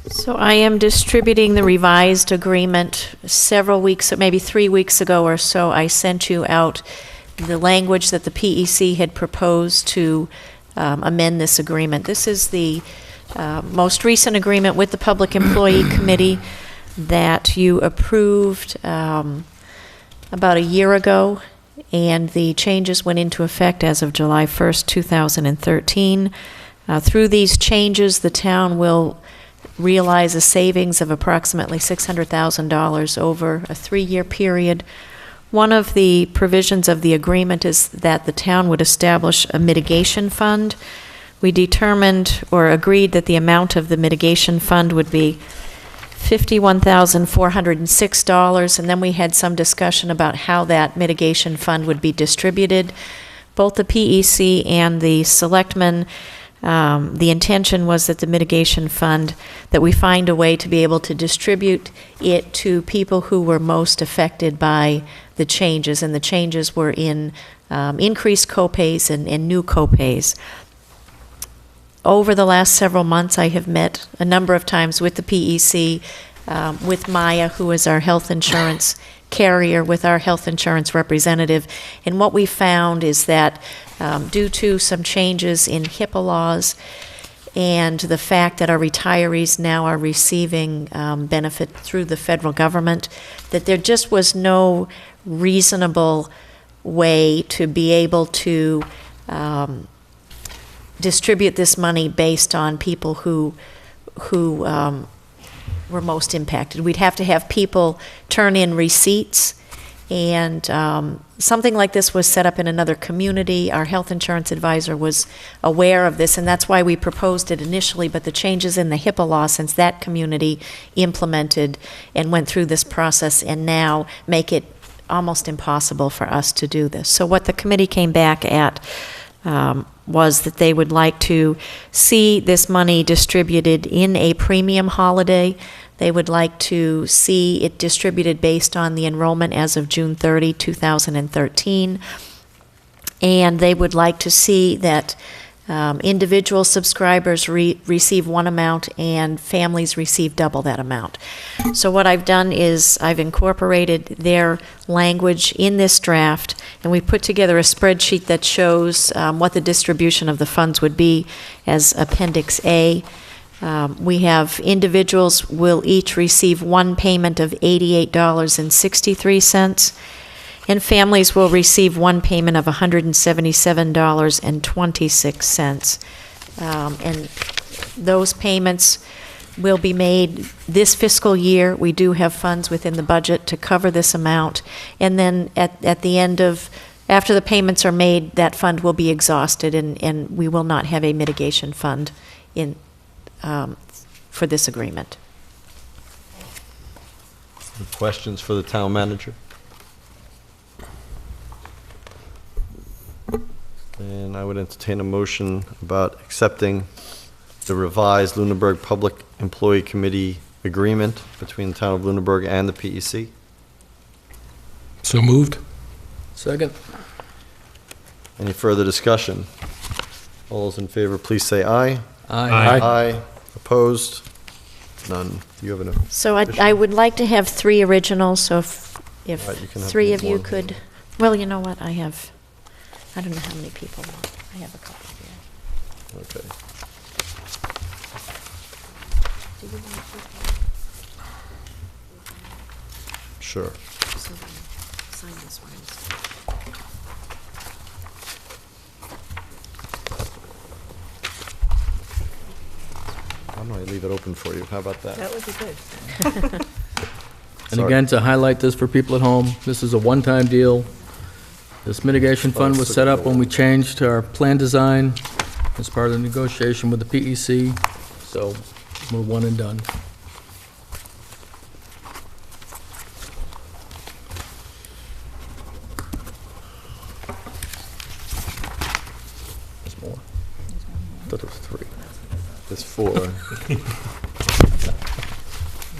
Speaker 10: So I am distributing the revised agreement several weeks, maybe 3 weeks ago or so. I sent you out the language that the PEC had proposed to amend this agreement. This is the most recent agreement with the Public Employee Committee that you approved about a year ago, and the changes went into effect as of July 1st, 2013. Through these changes, the town will realize a savings of approximately $600,000 over a 3-year period. One of the provisions of the agreement is that the town would establish a mitigation fund. We determined or agreed that the amount of the mitigation fund would be $51,406, and then we had some discussion about how that mitigation fund would be distributed. Both the PEC and the Selectmen The intention was that the mitigation fund, that we find a way to be able to distribute it to people who were most affected by the changes, and the changes were in increased copays and new copays. Over the last several months, I have met a number of times with the PEC, with Maya, who is our health insurance carrier, with our health insurance representative, and what we found is that due to some changes in HIPAA laws and the fact that our retirees now are receiving benefit through the federal government, that there just was no reasonable way to be able to distribute this money based on people who were most impacted. We'd have to have people turn in receipts, and something like this was set up in another community. Our health insurance advisor was aware of this, and that's why we proposed it initially, but the changes in the HIPAA law since that community implemented and went through this process and now make it almost impossible for us to do this. So what the committee came back at was that they would like to see this money distributed in a premium holiday. They would like to see it distributed based on the enrollment as of June 30, 2013. And they would like to see that individual subscribers receive one amount and families receive double that amount. So what I've done is I've incorporated their language in this draft, and we put together a spreadsheet that shows what the distribution of the funds would be as Appendix A. We have individuals will each receive one payment of $88.63, and families will receive one payment of $177.26. And those payments will be made this fiscal year. We do have funds within the budget to cover this amount. And then at the end of, after the payments are made, that fund will be exhausted, and we will not have a mitigation fund in for this agreement.
Speaker 2: Any questions for the town manager? And I would entertain a motion about accepting the revised Lunenburg Public Employee Committee agreement between the town of Lunenburg and the PEC.
Speaker 5: So moved.
Speaker 6: Second.
Speaker 2: Any further discussion? All those in favor, please say aye.
Speaker 6: Aye.
Speaker 2: Aye. Opposed? None. Do you have an?
Speaker 10: So I would like to have 3 originals, so if
Speaker 2: Right, you can have
Speaker 10: 3 of you
Speaker 2: one.
Speaker 10: could, well, you know what, I don't know how many people want. I have a couple here.
Speaker 2: Okay.
Speaker 10: Do you want to
Speaker 2: Sure.
Speaker 10: sign this one?
Speaker 2: Why don't I leave it open for you? How about that?
Speaker 10: That would be good.
Speaker 6: And
Speaker 2: Sorry.
Speaker 6: again, to highlight this for people at home, this is a one-time deal. This mitigation fund was set up when we changed our plan design as part of the negotiation with the PEC, so we're one and done. There's more.
Speaker 2: I thought it was 3. There's 4.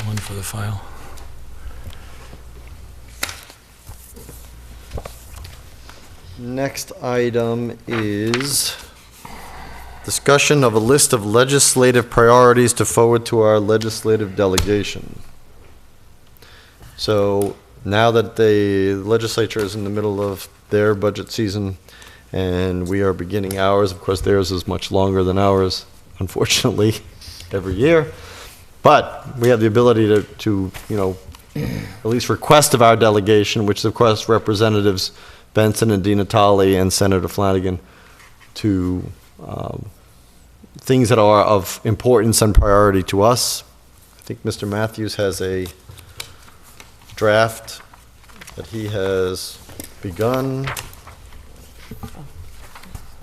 Speaker 5: One for the file.
Speaker 2: Next item is discussion of a list of legislative priorities to forward to our legislative delegation. So now that the legislature is in the middle of their budget season and we are beginning ours, of course theirs is much longer than ours, unfortunately, every year. But we have the ability to at least request of our delegation, which of course Representatives Benson and Di Natale and Senator Flanagan, to things that are of importance and priority to us. I think Mr. Matthews has a draft that he has begun.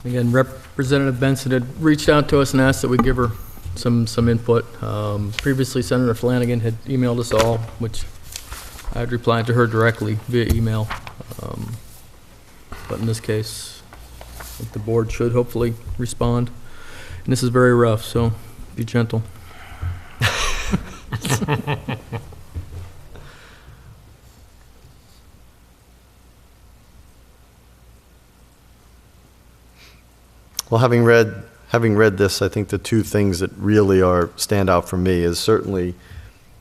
Speaker 6: Again, Representative Benson had reached out to us and asked that we give her some input. Previously, Senator Flanagan had emailed us all, which I had replied to her directly via email. But in this case, I think the board should hopefully respond. this is very rough, so be gentle.
Speaker 2: Well, having read this, I think the two things that really stand out for me is certainly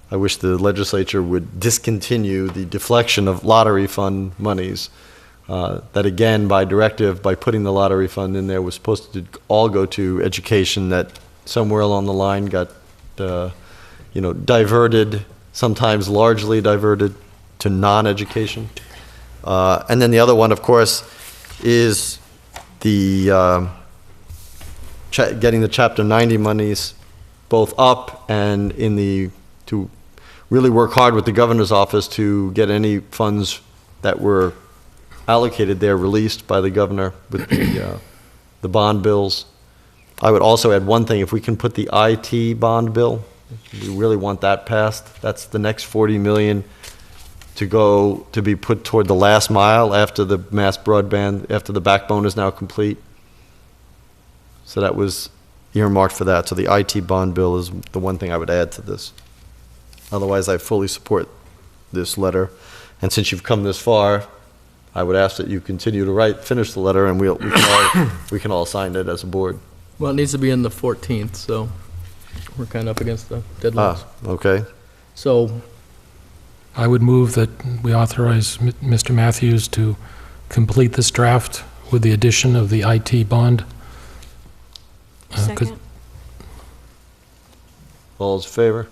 Speaker 2: I wish the legislature would discontinue the deflection of lottery fund monies. That again, by directive, by putting the lottery fund in there, was supposed to all go to education, that somewhere along the line got, diverted, sometimes largely diverted to non-education. And then the other one, of course, is the getting the Chapter 90 monies both up and to really work hard with the governor's office to get any funds that were allocated there released by the governor with the bond bills. I would also add one thing: if we can put the IT bond bill, we really want that passed. That's the next $40 million to be put toward the last mile after the mass broadband, after the backbone is now complete. So that was earmarked for that. So the IT bond bill is the one thing I would add to this. Otherwise, I fully support this letter. And since you've come this far, I would ask that you continue to finish the letter, and we can all sign it as a board.
Speaker 6: Well, it needs to be in the 14th, so we're kind of up against the deadlines.
Speaker 2: Okay.
Speaker 6: So
Speaker 5: I would move that we authorize Mr. Matthews to complete this draft with the addition of the IT bond.
Speaker 4: Second.
Speaker 2: All in favor?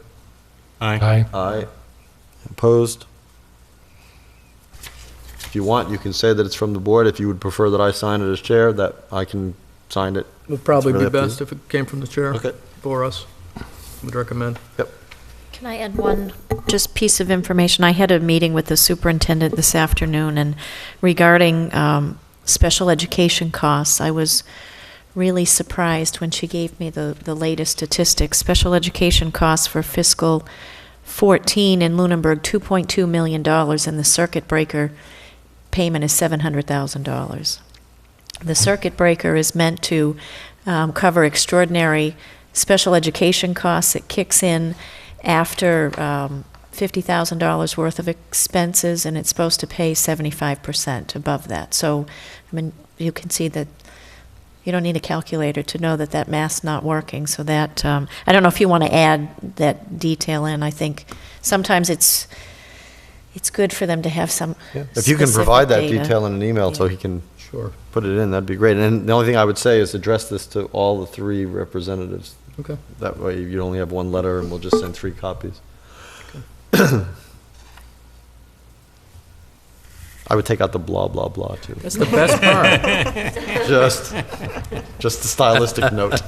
Speaker 9: Aye.
Speaker 2: Aye. Opposed? If you want, you can say that it's from the board. If you would prefer that I sign it as chair, that I can sign it.
Speaker 6: it would probably
Speaker 2: It's really
Speaker 6: be
Speaker 2: up to
Speaker 6: best if it came from the chair
Speaker 2: Okay.
Speaker 6: for us. Would recommend.
Speaker 2: Yep.
Speaker 10: Can I add one just piece of information? I had a meeting with the superintendent this afternoon, and regarding special education costs, I was really surprised when she gave me the latest statistics. Special education costs for fiscal 14 in Lunenburg, $2.2 million, and the circuit breaker payment is $700,000. The circuit breaker is meant to cover extraordinary special education costs. It kicks in after $50,000 worth of expenses, and it's supposed to pay 75% above that. So, I mean, you can see that you don't need a calculator to know that that math's not working. So that, I don't know if you want to add that detail in. I think sometimes it's good for them to have some
Speaker 2: If you can
Speaker 10: specific
Speaker 2: provide that
Speaker 10: data.
Speaker 2: detail in an email so he can put it in, that'd be great. And the only thing I would say is address this to all the three representatives.
Speaker 6: Okay.
Speaker 2: That way you only have one letter and we'll just send 3 copies. Okay. I would take out the blah, blah, blah, too.
Speaker 6: That's the best part.
Speaker 2: Just the stylistic note.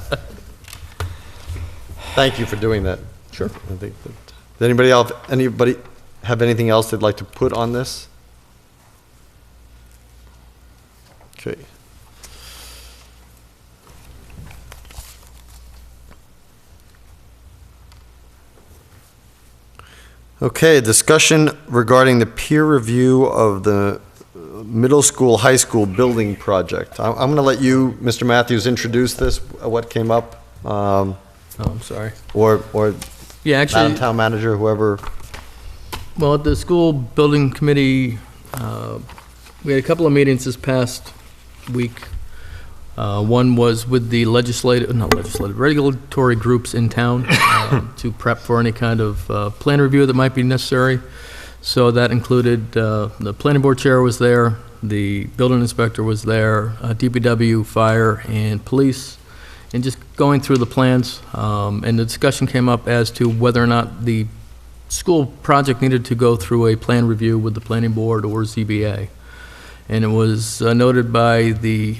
Speaker 2: Thank you for doing that.
Speaker 6: Sure.
Speaker 2: I think that, does anybody have anything else they'd like to put on this? Okay. Okay, discussion regarding the peer review of the middle school, high school building project. I'm going to let you, Mr. Matthews, introduce this, what came up.
Speaker 6: Oh, I'm sorry.
Speaker 2: Or
Speaker 6: Yeah, actually,
Speaker 2: Madam Town Manager, whoever.
Speaker 6: well, at the school building committee, we had a couple of meetings this past week. One was with the regulatory groups in town to prep for any kind of plan review that might be necessary. So that included, the planning board chair was there, the building inspector was there, DPW, fire, and police, and just going through the plans. And the discussion came up as to whether or not the school project needed to go through a plan review with the planning board or ZBA. And it was noted by the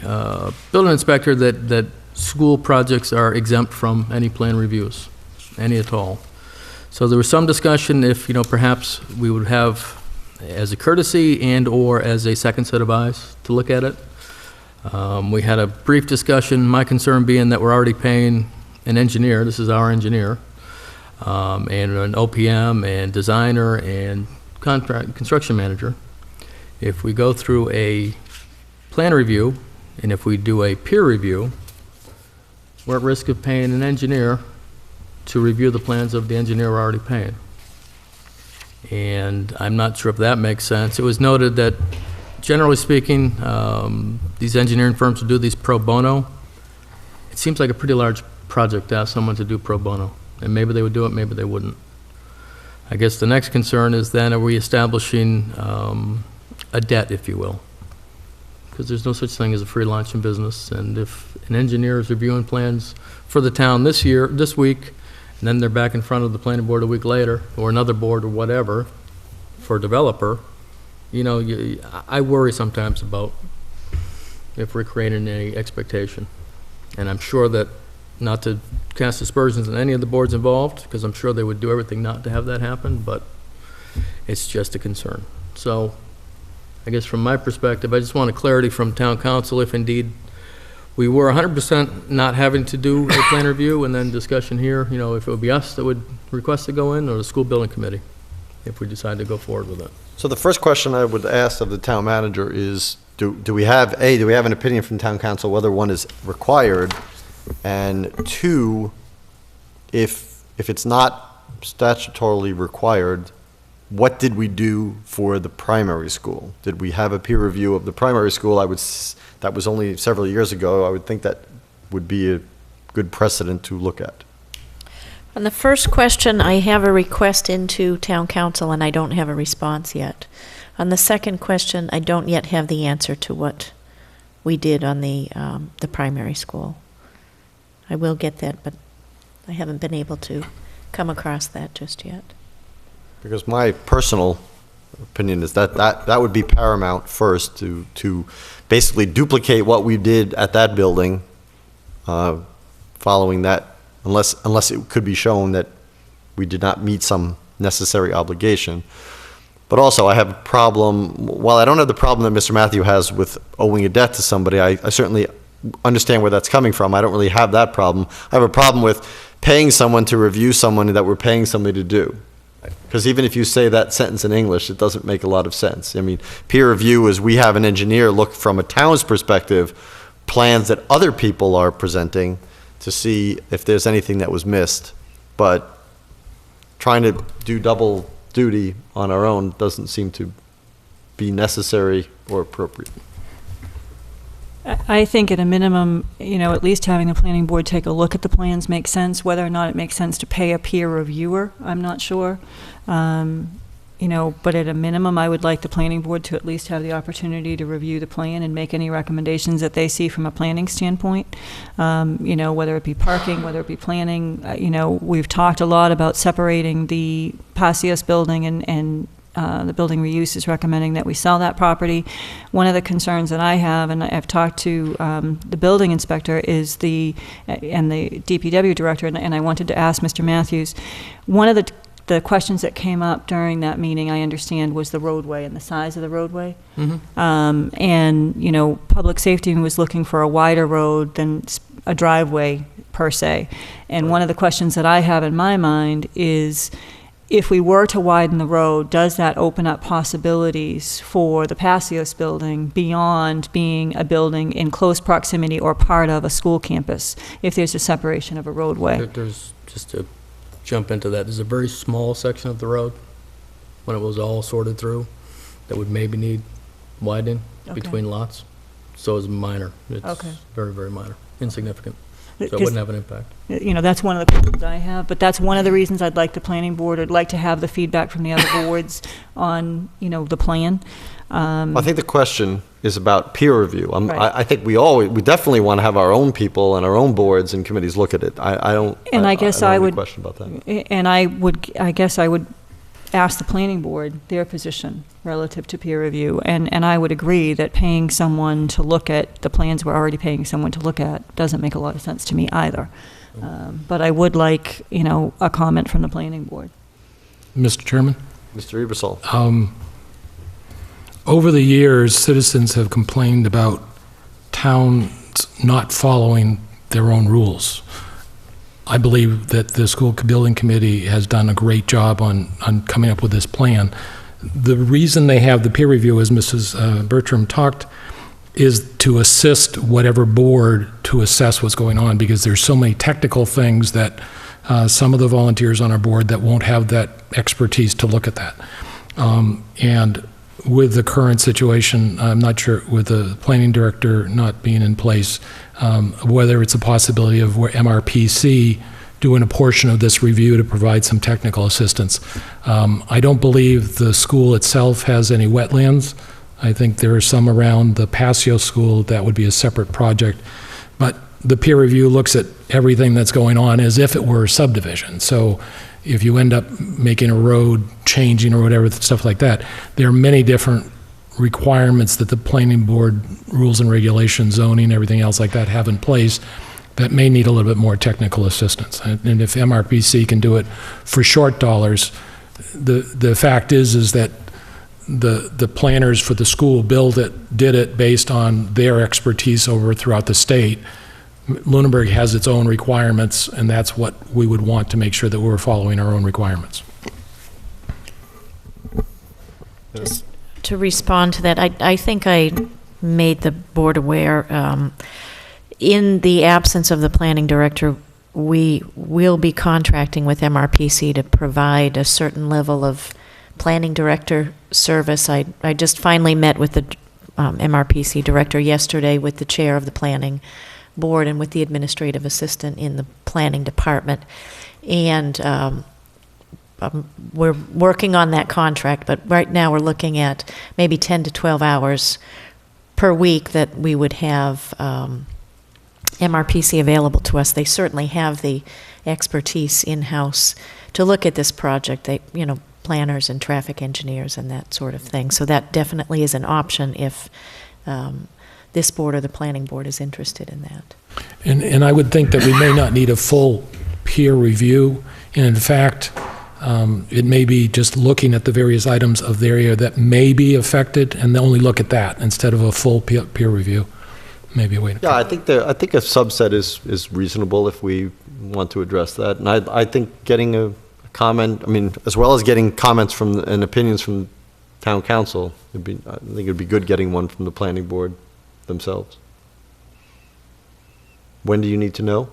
Speaker 6: building inspector that school projects are exempt from any plan reviews, any at all. So there was some discussion if, perhaps we would have as a courtesy and/or as a second set of eyes to look at it. We had a brief discussion, my concern being that we're already paying an engineer, this is our engineer, and an OPM and designer and construction manager. If we go through a plan review, and if we do a peer review, we're at risk of paying an engineer to review the plans of the engineer we're already paying. And I'm not sure if that makes sense. It was noted that, generally speaking, these engineering firms will do these pro bono. It seems like a pretty large project to ask someone to do pro bono. And maybe they would do it, maybe they wouldn't. I guess the next concern is then, are we establishing a debt, if you will? Because there's no such thing as a free lunch in business. And if an engineer is reviewing plans for the town this week, and then they're back in front of the planning board a week later, or another board or whatever, for a developer, I worry sometimes about if we're creating any expectation. And I'm sure that, not to cast aspersions on any of the boards involved, because I'm sure they would do everything not to have that happen, but it's just a concern. So I guess from my perspective, I just want a clarity from town council if indeed we were 100% not having to do a plan review, and then discussion here, if it would be us that would request to go in, or the school building committee, if we decide to go forward with it.
Speaker 2: So the first question I would ask of the town manager is, do we have an opinion from town council whether one is required? And two, if it's not statutorily required, what did we do for the primary school? Did we have a peer review of the primary school? That was only several years ago. I would think that would be a good precedent to look at.
Speaker 10: On the first question, I have a request into town council and I don't have a response yet. On the second question, I don't yet have the answer to what we did on the primary school. I will get that, but I haven't been able to come across that just yet.
Speaker 2: Because my personal opinion is that would be paramount first, to basically duplicate what we did at that building, following that, unless it could be shown that we did not meet some necessary obligation. But also, I have a problem, while I don't have the problem that Mr. Matthew has with owing a debt to somebody, I certainly understand where that's coming from. I don't really have that problem. I have a problem with paying someone to review someone that we're paying somebody to do. Because even if you say that sentence in English, it doesn't make a lot of sense. I mean, peer review is we have an engineer look from a town's perspective, plans that other people are presenting to see if there's anything that was missed. But trying to do double duty on our own doesn't seem to be necessary or appropriate.
Speaker 4: I think at a minimum, at least having the planning board take a look at the plans makes sense. Whether or not it makes sense to pay a peer reviewer, I'm not sure. But at a minimum, I would like the planning board to at least have the opportunity to review the plan and make any recommendations that they see from a planning standpoint. Whether it be parking, whether it be planning. We've talked a lot about separating the Passios building and the building reuse is recommending that we sell that property. One of the concerns that I have, and I've talked to the building inspector, is and the DPW director, and I wanted to ask Mr. Matthews, one of the questions that came up during that meeting, I understand, was the roadway and the size of the roadway. And, public safety was looking for a wider road than a driveway per se. And one of the questions that I have in my mind is, if we were to widen the road, does that open up possibilities for the Passios building beyond being a building in close proximity or part of a school campus, if there's a separation of a roadway?
Speaker 6: There's, just to jump into that, there's a very small section of the road, when it was all sorted through, that would maybe need widening between lots. So it's minor. It's very, very minor, insignificant. So it wouldn't have an impact.
Speaker 4: That's one of the questions I have, but that's one of the reasons I'd like the planning board, I'd like to have the feedback from the other boards on, the plan.
Speaker 2: I think the question is about peer review.
Speaker 4: Right.
Speaker 2: I think we definitely want to have our own people and our own boards and committees look at it. I don't have any question about that.
Speaker 4: And I guess I would ask the planning board their position relative to peer review. And I would agree that paying someone to look at the plans we're already paying someone to look at doesn't make a lot of sense to me either. But I would like, a comment from the planning board.
Speaker 5: Mr. Chairman?
Speaker 2: Mr. Ebersol.
Speaker 5: Over the years, citizens have complained about towns not following their own rules. I believe that the school building committee has done a great job on coming up with this plan. The reason they have the peer review, as Mrs. Bertram talked, is to assist whatever board to assess what's going on, because there's so many technical things that some of the volunteers on our board that won't have that expertise to look at that. And with the current situation, I'm not sure, with the planning director not being in place, whether it's a possibility of where MRPC doing a portion of this review to provide some technical assistance. I don't believe the school itself has any wetlands. I think there are some around the Passio School. That would be a separate project. But the peer review looks at everything that's going on as if it were a subdivision. So if you end up making a road changing or whatever, stuff like that, there are many different requirements that the planning board rules and regulations, zoning, everything else like that have in place that may need a little bit more technical assistance. And if MRPC can do it for short dollars, the fact is that the planners for the school did it based on their expertise over throughout the state. Lunenburg has its own requirements, and that's what we would want to make sure that we're following our own requirements.
Speaker 10: Just to respond to that, I think I made the board aware, in the absence of the planning director, we will be contracting with MRPC to provide a certain level of planning director service. I just finally met with the MRPC director yesterday, with the chair of the planning board and with the administrative assistant in the planning department. And we're working on that contract, but right now we're looking at maybe 10 to 12 hours per week that we would have MRPC available to us. They certainly have the expertise in-house to look at this project. They, planners and traffic engineers and that sort of thing. So that definitely is an option if this board or the planning board is interested in that.
Speaker 5: And I would think that we may not need a full peer review. And in fact, it may be just looking at the various items of the area that may be affected, and then only look at that instead of a full peer review. Maybe a way to.
Speaker 2: Yeah, I think a subset is reasonable if we want to address that. And I think getting a comment, as well as getting comments and opinions from town council, I think it'd be good getting one from the planning board themselves. When do you need to know?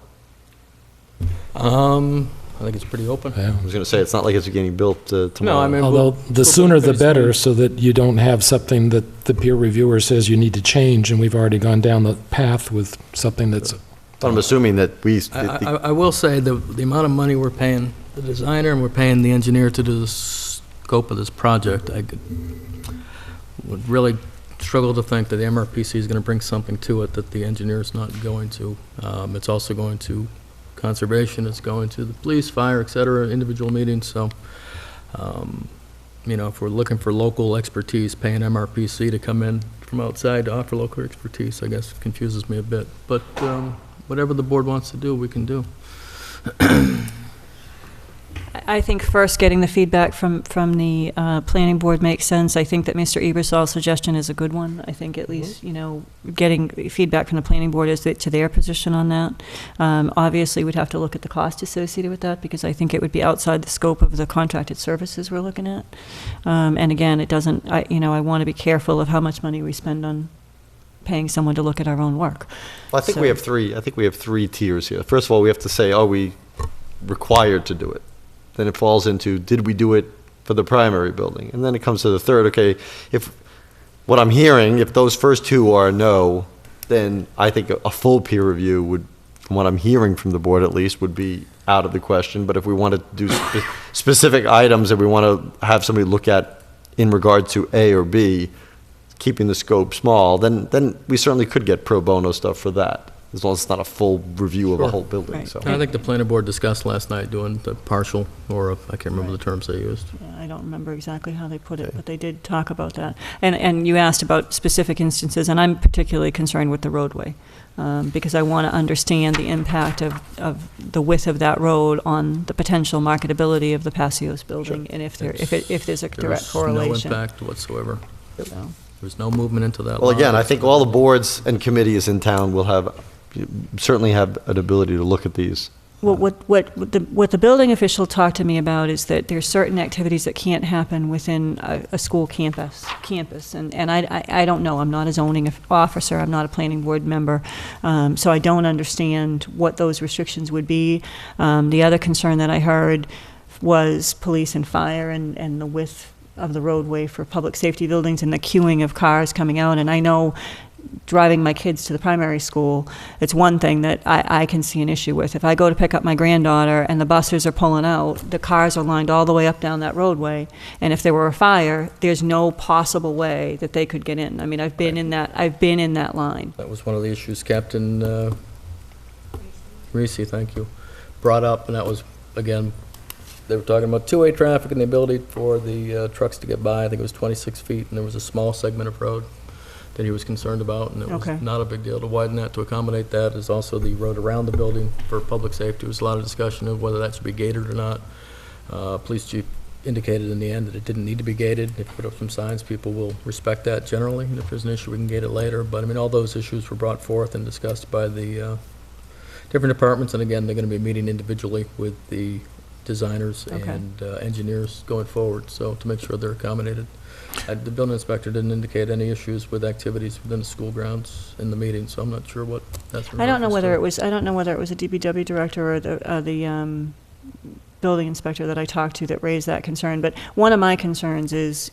Speaker 6: I think it's pretty open.
Speaker 5: Yeah.
Speaker 2: I was going to say, it's not like it's getting built tomorrow.
Speaker 6: No,
Speaker 5: Although the sooner the better, so that you don't have something that the peer reviewer says you need to change, and we've already gone down the path with something that's.
Speaker 2: But I'm assuming that
Speaker 6: I will say the amount of money we're paying the designer and we're paying the engineer to do the scope of this project, I would really struggle to think that the MRPC is going to bring something to it that the engineer is not going to. It's also going to conservation, it's going to the police, fire, et cetera, individual meetings. So, if we're looking for local expertise, paying MRPC to come in from outside to offer local expertise, I guess confuses me a bit. But whatever the board wants to do, we can do.
Speaker 4: I think first getting the feedback from the planning board makes sense. I think that Mr. Ebersol's suggestion is a good one. I think at least, getting feedback from the planning board as to their position on that. Obviously, we'd have to look at the cost associated with that, because I think it would be outside the scope of the contracted services we're looking at. And again, it doesn't, I want to be careful of how much money we spend on paying someone to look at our own work.
Speaker 2: Well, I think we have three tiers here. First of all, we have to say, are we required to do it? Then it falls into, did we do it for the primary building? And then it comes to the third, okay, if what I'm hearing, if those first two are no, then I think a full peer review would, from what I'm hearing from the board at least, would be out of the question. But if we want to do specific items that we want to have somebody look at in regard to A or B, keeping the scope small, then we certainly could get pro bono stuff for that, as long as it's not a full review of a whole building.
Speaker 4: Right.
Speaker 2: So
Speaker 6: I think the planning board discussed last night doing the partial, or I can't remember the terms they used.
Speaker 4: Yeah, I don't remember exactly how they put it, but they did talk about that. And you asked about specific instances, and I'm particularly concerned with the roadway, because I want to understand the impact of the width of that road on the potential marketability of the Passios building, and if there's a direct correlation.
Speaker 6: No impact whatsoever.
Speaker 4: So.
Speaker 6: There's no movement into that.
Speaker 2: Well,
Speaker 6: lot.
Speaker 2: again, I think all the boards and committees in town will certainly have an ability to look at these.
Speaker 4: Well, what the building official talked to me about is that there's certain activities that can't happen within a school campus, and I don't know. I'm not a zoning officer. I'm not a planning board member, so I don't understand what those restrictions would be. The other concern that I heard was police and fire and the width of the roadway for public safety buildings and the queuing of cars coming out. And I know, driving my kids to the primary school, it's one thing that I can see an issue with. If I go to pick up my granddaughter and the buses are pulling out, the cars are lined all the way up down that roadway, and if there were a fire, there's no possible way that they could get in. I mean, I've been in that line.
Speaker 6: That was one of the issues Captain Reese, thank you, brought up, and that was, again, they were talking about two-way traffic and the ability for the trucks to get by. I think it was 26 feet, and there was a small segment of road that he was concerned about, and it was not a big deal to widen that to accommodate that. There's also the road around the building for public safety. There was a lot of discussion of whether that should be gated or not. Police chief indicated in the end that it didn't need to be gated. If you put up some signs, people will respect that generally, and if there's an issue, we can gate it later. But I mean, all those issues were brought forth and discussed by the different departments, and again, they're going to be meeting individually with the designers and engineers going forward, so to make sure they're accommodated. The building inspector didn't indicate any issues with activities within the school grounds in the meeting, so I'm not sure what that's.
Speaker 4: I don't know whether it was a DPW director or the building inspector that I talked to that raised that concern. But one of my concerns is,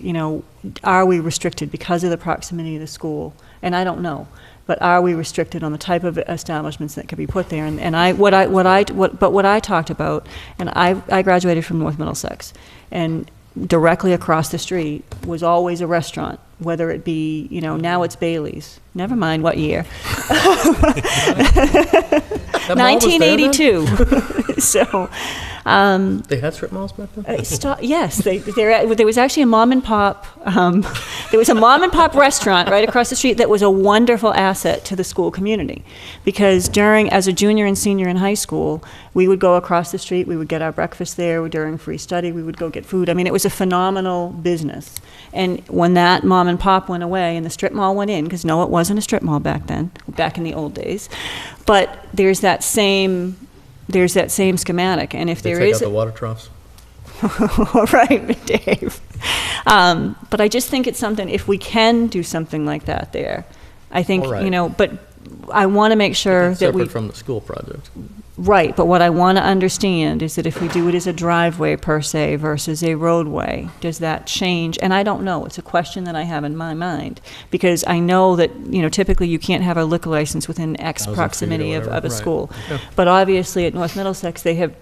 Speaker 4: are we restricted because of the proximity of the school? And I don't know, but are we restricted on the type of establishments that could be put there? And what I talked about, and I graduated from North Middlesex, and directly across the street was always a restaurant, whether it be, now it's Bailey's. Never mind what year. 1982. So.
Speaker 6: They had strip malls back then?
Speaker 4: Yes, there was actually a mom and pop. There was a mom and pop restaurant right across the street that was a wonderful asset to the school community, because as a junior and senior in high school, we would go across the street. We would get our breakfast there during free study. We would go get food. I mean, it was a phenomenal business. And when that mom and pop went away and the strip mall went in, because no, it wasn't a strip mall back then, back in the old days, but there's that same schematic, and if there is...
Speaker 6: Take out the water troughs.
Speaker 4: Right, Dave. But I just think it's something, if we can do something like that there, I think, but I want to make sure that we...
Speaker 6: Separate from the school project.
Speaker 4: Right, but what I want to understand is that if we do it as a driveway per se versus a roadway, does that change? And I don't know. It's a question that I have in my mind, because I know that, typically you can't have a liquor license within X proximity of a school.
Speaker 6: Yeah.
Speaker 4: But obviously at North Middlesex, they've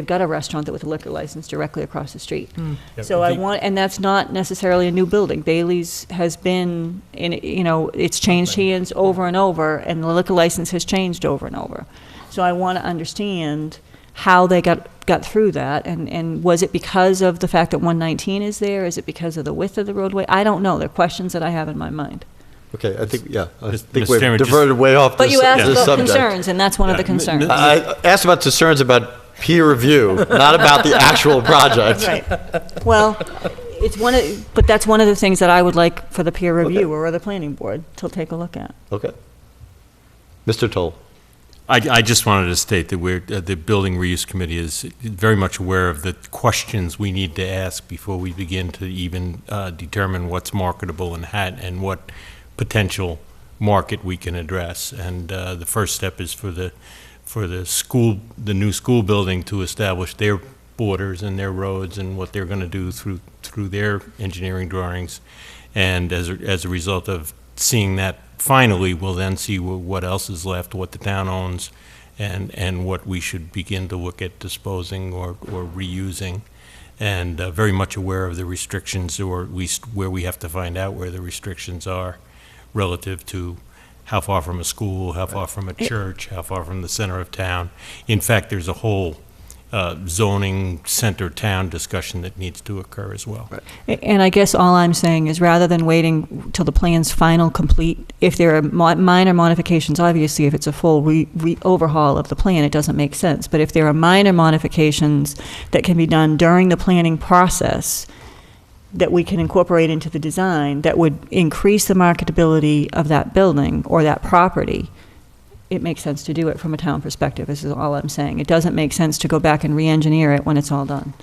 Speaker 4: got a restaurant with a liquor license directly across the street. So and that's not necessarily a new building. Bailey's has been it's changed hands over and over, and the liquor license has changed over and over. So I want to understand how they got through that, and was it because of the fact that 119 is there? Is it because of the width of the roadway? I don't know. They're questions that I have in my mind.
Speaker 2: Okay, I think
Speaker 9: Mr.
Speaker 2: we've
Speaker 9: Chairman,
Speaker 2: diverted way off
Speaker 4: But
Speaker 2: this
Speaker 4: you asked about
Speaker 2: subject.
Speaker 4: concerns, and that's one of the concerns.
Speaker 2: I asked about concerns about peer review, not about the actual project.
Speaker 4: Right. Well, but that's one of the things that I would like for the peer reviewer or the planning board to take a look at.
Speaker 2: Okay. Mr. Toll.
Speaker 9: I just wanted to state that the Building Reuse Committee is very much aware of the questions we need to ask before we begin to even determine what's marketable and what potential market we can address. And the first step is for the new school building to establish their borders and their roads and what they're going to do through their engineering drawings. And as a result of seeing that, finally, we'll then see what else is left, what the town owns, and what we should begin to look at disposing or reusing. And very much aware of the restrictions, or at least where we have to find out where the restrictions are relative to how far from a school, how far from a church, how far from the center of town. In fact, there's a whole zoning center town discussion that needs to occur as well.
Speaker 4: Right. And I guess all I'm saying is, rather than waiting till the plan's final complete, if there are minor modifications, obviously if it's a full overhaul of the plan, it doesn't make sense. But if there are minor modifications that can be done during the planning process that we can incorporate into the design that would increase the marketability of that building or that property, it makes sense to do it from a town perspective, this is all I'm saying. It doesn't make sense to go back and re-engineer it when it's all done.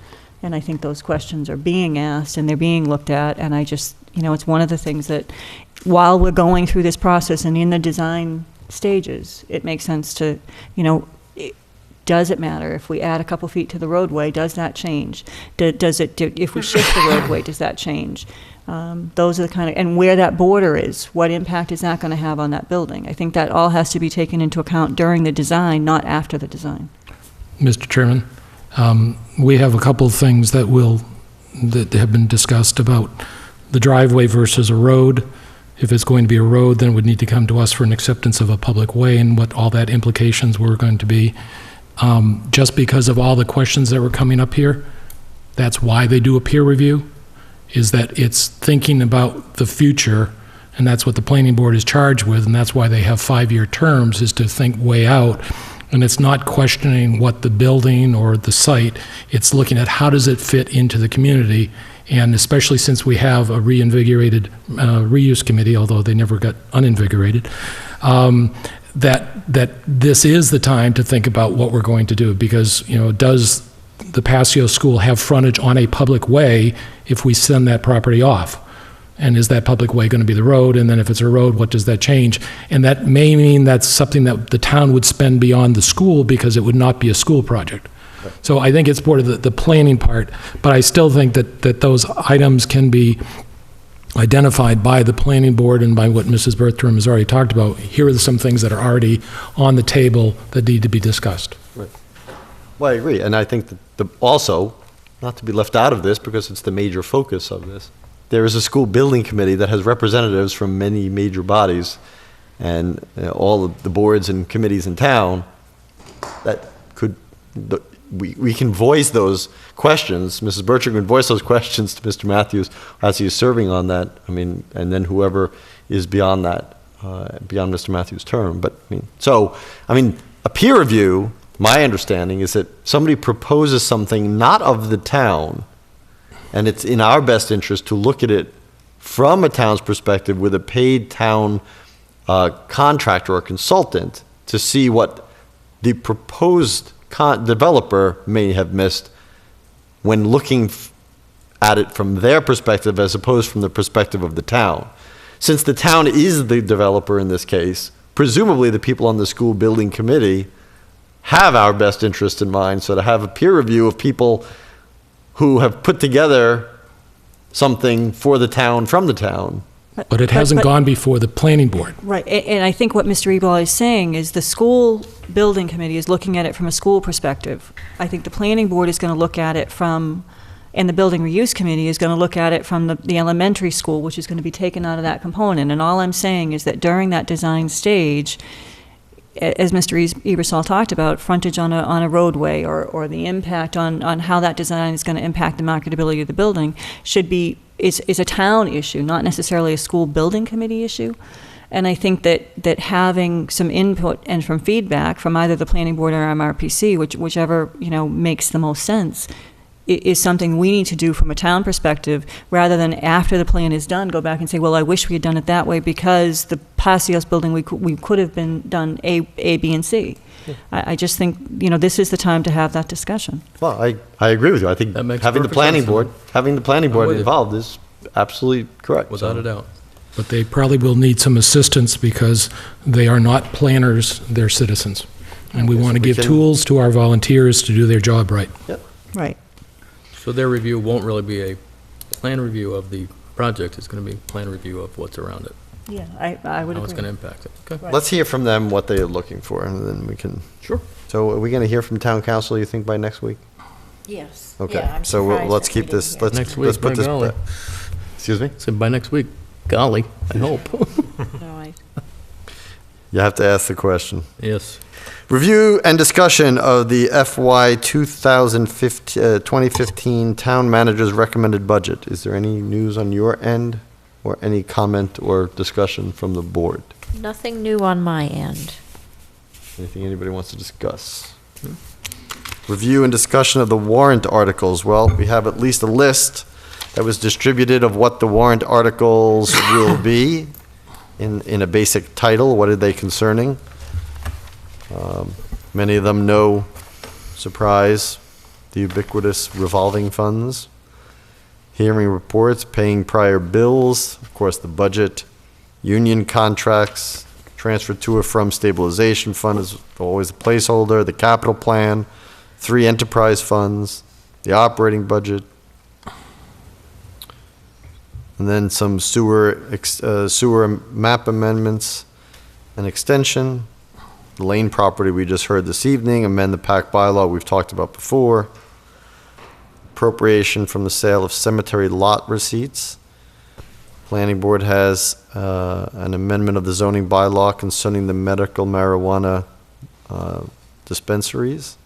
Speaker 4: And I think those questions are being asked and they're being looked at, and I just, it's one of the things that, while we're going through this process and in the design stages, it makes sense to, does it matter if we add a couple feet to the roadway? Does that change? If we shift the roadway, does that change? Those are the kind of, and where that border is, what impact is that going to have on that building? I think that all has to be taken into account during the design, not after the design.
Speaker 5: Mr. Chairman, we have a couple of things that have been discussed about the driveway versus a road. If it's going to be a road, then it would need to come to us for an acceptance of a public way and what all that implications were going to be. Just because of all the questions that were coming up here, that's why they do a peer review, is that it's thinking about the future, and that's what the planning board is charged with, and that's why they have 5-year terms, is to think way out. And it's not questioning what the building or the site, it's looking at how does it fit into the community, and especially since we have a reinvigorated reuse committee, although they never got uninvigorated, that this is the time to think about what we're going to do, because, does the Passio School have frontage on a public way if we send that property off? And is that public way going to be the road? And then if it's a road, what does that change? And that may mean that's something that the town would spend beyond the school, because it would not be a school project. So I think it's part of the planning part, but I still think that those items can be identified by the planning board and by what Mrs. Bertram has already talked about. Here are some things that are already on the table that need to be discussed.
Speaker 2: Right. Well, I agree, and I think that also, not to be left out of this because it's the major focus of this, there is a school building committee that has representatives from many major bodies and all of the boards and committees in town that could, we can voice those questions. Mrs. Bertram can voice those questions to Mr. Matthews as he is serving on that. I mean, and then whoever is beyond that, beyond Mr. Matthews' term. But a peer review, my understanding is that somebody proposes something not of the town, and it's in our best interest to look at it from a town's perspective with a paid town contractor or consultant to see what the proposed developer may have missed when looking at it from their perspective as opposed from the perspective of the town. Since the town is the developer in this case, presumably the people on the school building committee have our best interest in mind. So to have a peer review of people who have put together something for the town from the town.
Speaker 5: But it hasn't gone before the planning board.
Speaker 4: Right, and I think what Mr. Ebal is saying is the school building committee is looking at it from a school perspective. I think the planning board is going to look at it from, and the building reuse committee is going to look at it from the elementary school, which is going to be taken out of that component. And all I'm saying is that during that design stage, as Mr. Ebersol talked about, frontage on a roadway or the impact on how that design is going to impact the marketability of the building is a town issue, not necessarily a school building committee issue. And I think that having some input and from feedback from either the planning board or MRPC, whichever makes the most sense, is something we need to do from a town perspective, rather than after the plan is done, go back and say, well, I wish we had done it that way because the Passios building, we could have been done A, B, and C. Yeah. I just think, this is the time to have that discussion.
Speaker 2: Well, I agree with you. I think having the planning board involved is absolutely correct.
Speaker 6: Without a doubt.
Speaker 5: But they probably will need some assistance because they are not planners, they're citizens. And we want to give tools to our volunteers to do their job right.
Speaker 2: Yep.
Speaker 4: Right.
Speaker 6: So their review won't really be a plan review of the project, it's going to be a plan review of what's around it.
Speaker 4: Yeah, I would agree.
Speaker 6: How it's going to impact it. Okay.
Speaker 4: Right.
Speaker 2: Let's hear from them what they are looking for, and then we can.
Speaker 6: Sure.
Speaker 2: So are we going to hear from town council, you think, by next week?
Speaker 10: Yes.
Speaker 2: Okay.
Speaker 10: Yeah, I'm
Speaker 2: so
Speaker 10: surprised
Speaker 2: let's
Speaker 10: that
Speaker 2: keep
Speaker 10: we
Speaker 2: this.
Speaker 10: didn't
Speaker 2: Let's
Speaker 6: Next
Speaker 2: let's
Speaker 6: week,
Speaker 2: put
Speaker 6: by
Speaker 2: this.
Speaker 6: golly.
Speaker 2: Excuse me.
Speaker 6: So by next week, golly, I hope.
Speaker 10: No,
Speaker 2: You have to ask the question.
Speaker 6: Yes.
Speaker 2: Review and discussion of the FY 2015 Town Manager's Recommended Budget. Is there any news on your end or any comment or discussion from the board?
Speaker 10: nothing new on my end.
Speaker 2: Anything anybody wants to discuss? Review and discussion of the warrant articles. Well, we have at least a list that was distributed of what the warrant articles will be in a basic title. What are they concerning? Many of them know, surprise, the ubiquitous revolving funds. Hearing reports, paying prior bills, of course, the budget, union contracts, transfer to or from stabilization fund is always a placeholder, the capital plan, 3 enterprise funds, the operating budget, and then some sewer map amendments and extension. The Lane property we just heard this evening, amend the PAC bylaw we've talked about before. Appropriation from the sale of cemetery lot receipts. Planning Board has an amendment of the zoning bylaw concerning the medical marijuana dispensaries.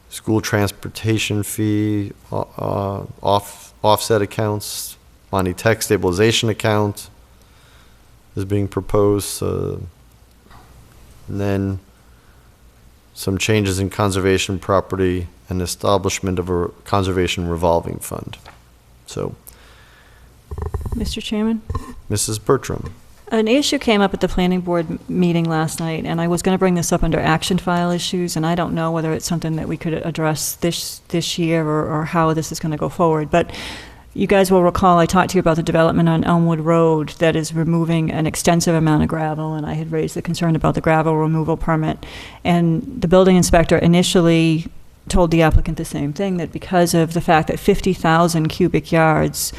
Speaker 2: School transportation fee, offset accounts, Monty Tech stabilization account is being proposed. And then some changes in conservation property and establishment of a conservation revolving fund. So,
Speaker 4: Mr. Chairman?
Speaker 2: Mrs. Bertram.
Speaker 4: An issue came up at the planning board meeting last night, and I was going to bring this up under action file issues, and I don't know whether it's something that we could address this year or how this is going to go forward. But you guys will recall I talked to you about the development on Elmwood Road that is removing an extensive amount of gravel, and I had raised the concern about the gravel removal permit. And the building inspector initially told the applicant the same thing, that because of the fact that 50,000 cubic yards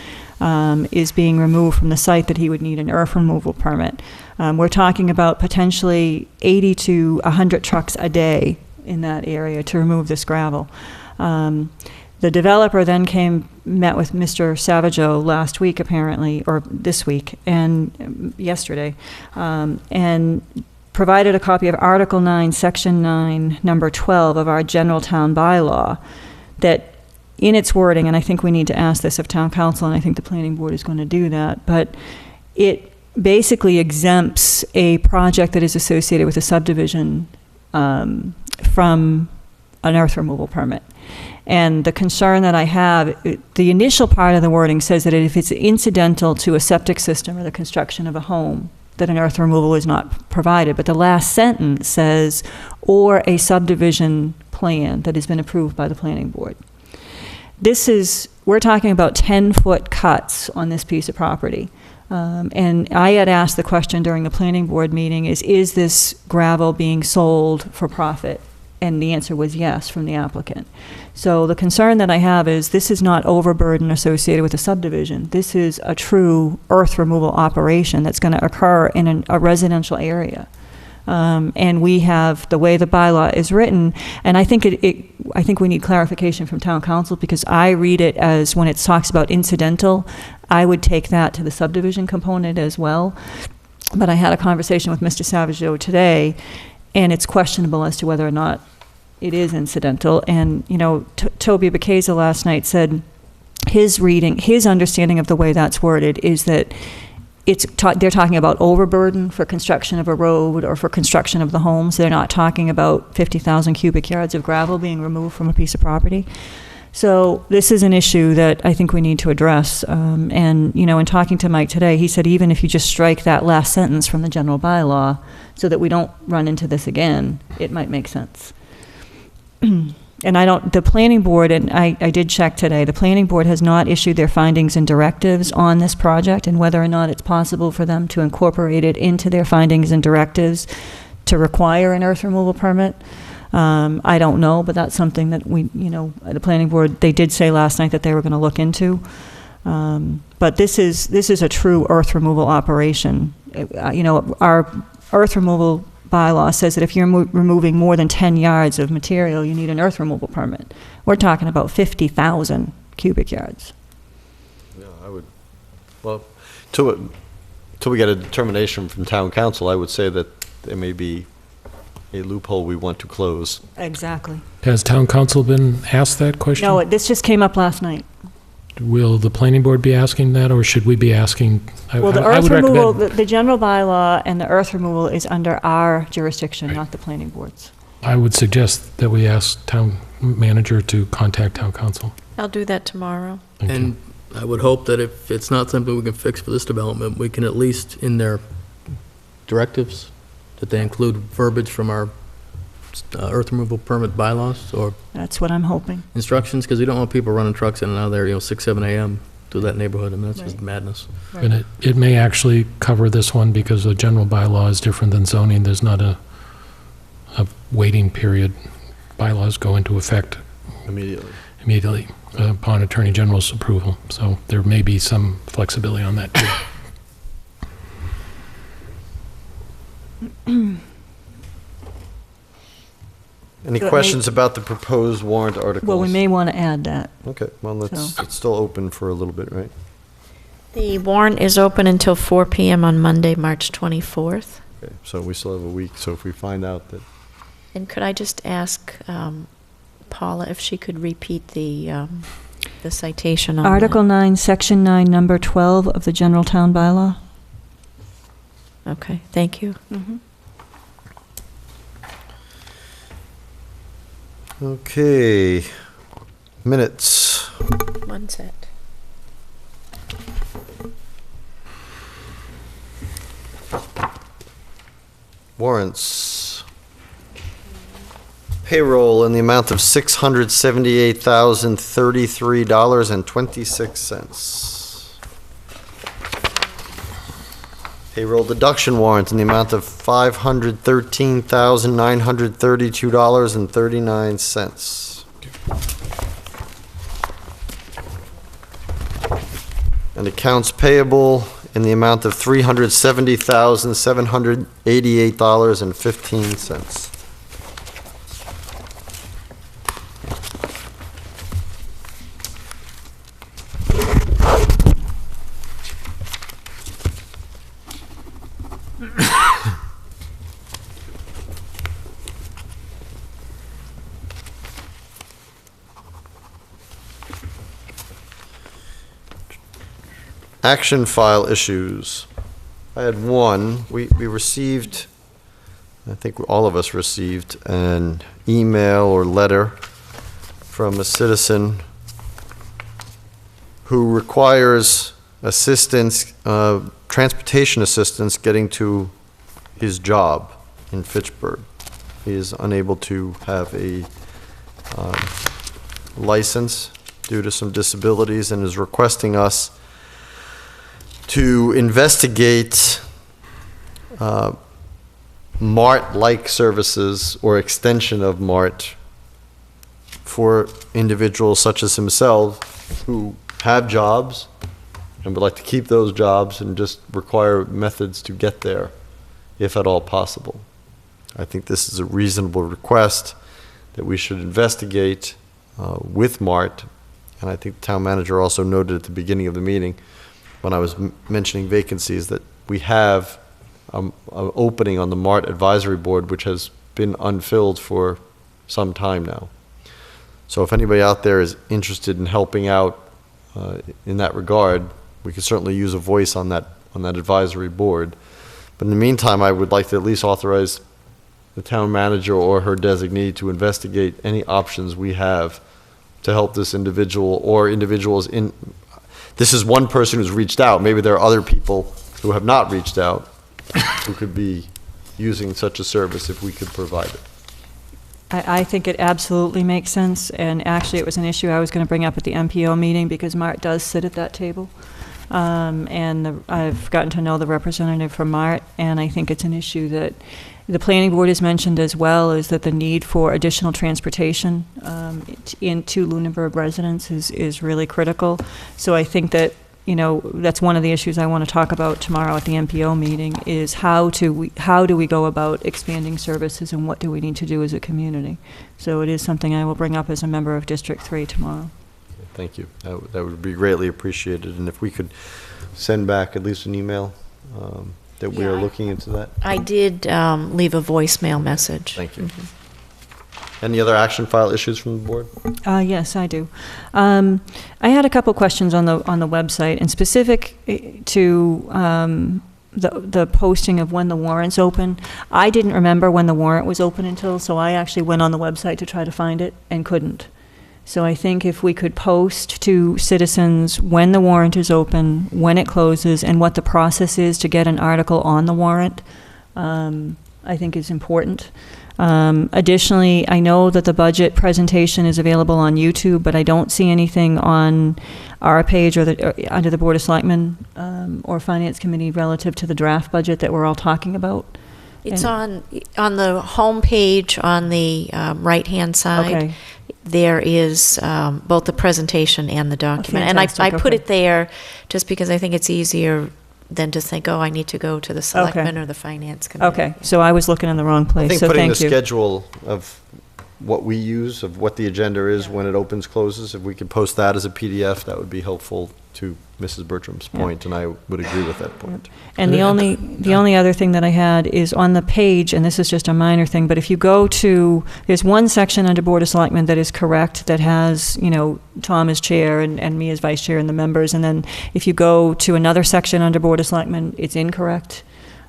Speaker 4: is being removed from the site, that he would need an earth removal permit. We're talking about potentially 80 to 100 trucks a day in that area to remove this gravel. The developer then met with Mr. Savageau last week, apparently, or this week, and yesterday, and provided a copy of Article 9, Section 9, Number 12 of our general town bylaw that in its wording, and I think we need to ask this of town council, and I think the planning board is going to do that, but it basically exempts a project that is associated with a subdivision from an earth removal permit. And the concern that I have, the initial part of the wording says that if it's incidental to a septic system or the construction of a home, that an earth removal is not provided. But the last sentence says, or a subdivision plan that has been approved by the planning board. We're talking about 10-foot cuts on this piece of property. And I had asked the question during the planning board meeting, is this gravel being sold for profit? And the answer was yes from the applicant. So the concern that I have is this is not overburden associated with a subdivision. This is a true earth removal operation that's going to occur in a residential area. And we have the way the bylaw is written, and I think I think we need clarification from town council, because I read it as when it talks about incidental, I would take that to the subdivision component as well. But I had a conversation with Mr. Savageau today, and it's questionable as to whether or not it is incidental. And, you know, Toby Bacasa last night said his understanding of the way that's worded is that they're talking about overburden for construction of a road or for construction of the homes. They're not talking about 50,000 cubic yards of gravel being removed from a piece of property. So this is an issue that I think we need to address. And, you know, in talking to Mike today, he said even if you just strike that last sentence from the general bylaw so that we don't run into this again, it might make sense. And the planning board, and I did check today, the planning board has not issued their findings and directives on this project, and whether or not it's possible for them to incorporate it into their findings and directives to require an earth removal permit. I don't know, but that's something that the planning board, they did say last night that they were going to look into. But this is a true earth removal operation. Our earth removal bylaw says that if you're removing more than 10 yards of material, you need an earth removal permit. We're talking about 50,000 cubic yards.
Speaker 2: Yeah, I would, well, till we get a determination from town council, I would say that there may be a loophole we want to close.
Speaker 4: Exactly.
Speaker 5: Has town council been asked that question?
Speaker 4: No, this just came up last night.
Speaker 5: Will the planning board be asking that, or should we be asking?
Speaker 4: Well, the earth removal, the general bylaw and the earth removal is under our jurisdiction, not the planning board's.
Speaker 5: I would suggest that we ask town manager to contact town council.
Speaker 10: I'll do that tomorrow.
Speaker 6: And I would hope that if it's not something we can fix for this development, we can at least, in their directives, that they include verbiage from our earth removal permit bylaws or
Speaker 4: That's what I'm hoping.
Speaker 6: instructions, because we don't want people running trucks in and out of there, 6, 7 a.m. through that neighborhood. I mean, that's just madness.
Speaker 5: And it may actually cover this one because the general bylaw is different than zoning. There's not a waiting period. Bylaws go into effect immediately upon Attorney General's approval. So there may be some flexibility on that too.
Speaker 2: Any
Speaker 4: So it
Speaker 2: questions about the proposed warrant articles?
Speaker 4: Well, we may want to add that.
Speaker 2: Okay, well,
Speaker 4: So-
Speaker 2: it's still open for a little bit, right?
Speaker 10: The warrant is open until 4 p.m. on Monday, March 24th.
Speaker 2: Okay, so we still have a week, so if we find out that,
Speaker 10: And could I just ask Paula if she could repeat the citation on that?
Speaker 4: Article 9, Section 9, Number 12 of the General Town Bylaw.
Speaker 10: Okay, thank you.
Speaker 2: okay, minutes.
Speaker 10: One set.
Speaker 2: Warrants. Payroll in the amount of $678,033.26. Payroll deduction warrant in the amount of $513,932.39. And accounts payable in the amount of $370,788.15. Action file issues. I had one. We received, I think all of us received, an email or letter from a citizen who requires assistance, transportation assistance getting to his job in Fitchburg. He is unable to have a license due to some disabilities and is requesting us to investigate MART-like services or extension of MART for individuals such as himself who have jobs and would like to keep those jobs and just require methods to get there, if at all possible. I think this is a reasonable request that we should investigate with MART, and I think the town manager also noted at the beginning of the meeting when I was mentioning vacancies that we have an opening on the MART advisory board which has been unfilled for some time now. So if anybody out there is interested in helping out in that regard, we could certainly use a voice on that advisory board. But in the meantime, I would like to at least authorize the town manager or her designee to investigate any options we have to help this individual or individuals in. This is one person who's reached out. Maybe there are other people who have not reached out who could be using such a service if we could provide it.
Speaker 4: I think it absolutely makes sense, and actually it was an issue I was going to bring up at the MPO meeting because MART does sit at that table. I've gotten to know the representative from MART, and I think it's an issue that the planning board has mentioned as well, is that the need for additional transportation into Lunenburg residents is really critical. So I think that, that's one of the issues I want to talk about tomorrow at the MPO meeting, is how do we go about expanding services and what do we need to do as a community. So it is something I will bring up as a member of District 3 tomorrow.
Speaker 2: Thank you. That would be greatly appreciated. And if we could send back at least an email that we are looking into that.
Speaker 10: I did leave a voicemail message.
Speaker 2: Thank you. Any other action file issues from the board?
Speaker 4: Yes, I do. I had a couple questions on the website, and specific to the posting of when the warrant's open. I didn't remember when the warrant was open until, so I actually went on the website to try to find it and couldn't. So I think if we could post to citizens when the warrant is open, when it closes, and what the process is to get an article on the warrant, I think is important. Additionally, I know that the budget presentation is available on YouTube, but I don't see anything on our page or under the Board of Selectmen or Finance Committee relative to the draft budget that we're all talking about.
Speaker 10: It's on the home page on the right-hand side.
Speaker 4: Okay.
Speaker 10: There is both the presentation and the document. And I put
Speaker 4: okay.
Speaker 10: it there just because I think it's easier than to think, oh, I need to go to the Selectmen or the Finance Committee.
Speaker 4: Okay, so I was looking in the wrong place,
Speaker 2: I think
Speaker 4: so
Speaker 2: putting
Speaker 4: thank
Speaker 2: the
Speaker 4: you.
Speaker 2: schedule of what we use, of what the agenda is when it opens, closes, if we could post that as a PDF, that would be helpful to Mrs. Bertram's point, and I would agree with that point.
Speaker 4: And the only other thing that I had is on the page, and this is just a minor thing, but if you go to, there's one section under Board of Selectmen that is correct, that has, Tom as chair and me as vice chair and the members, and then if you go to another section under Board of Selectmen, it's incorrect.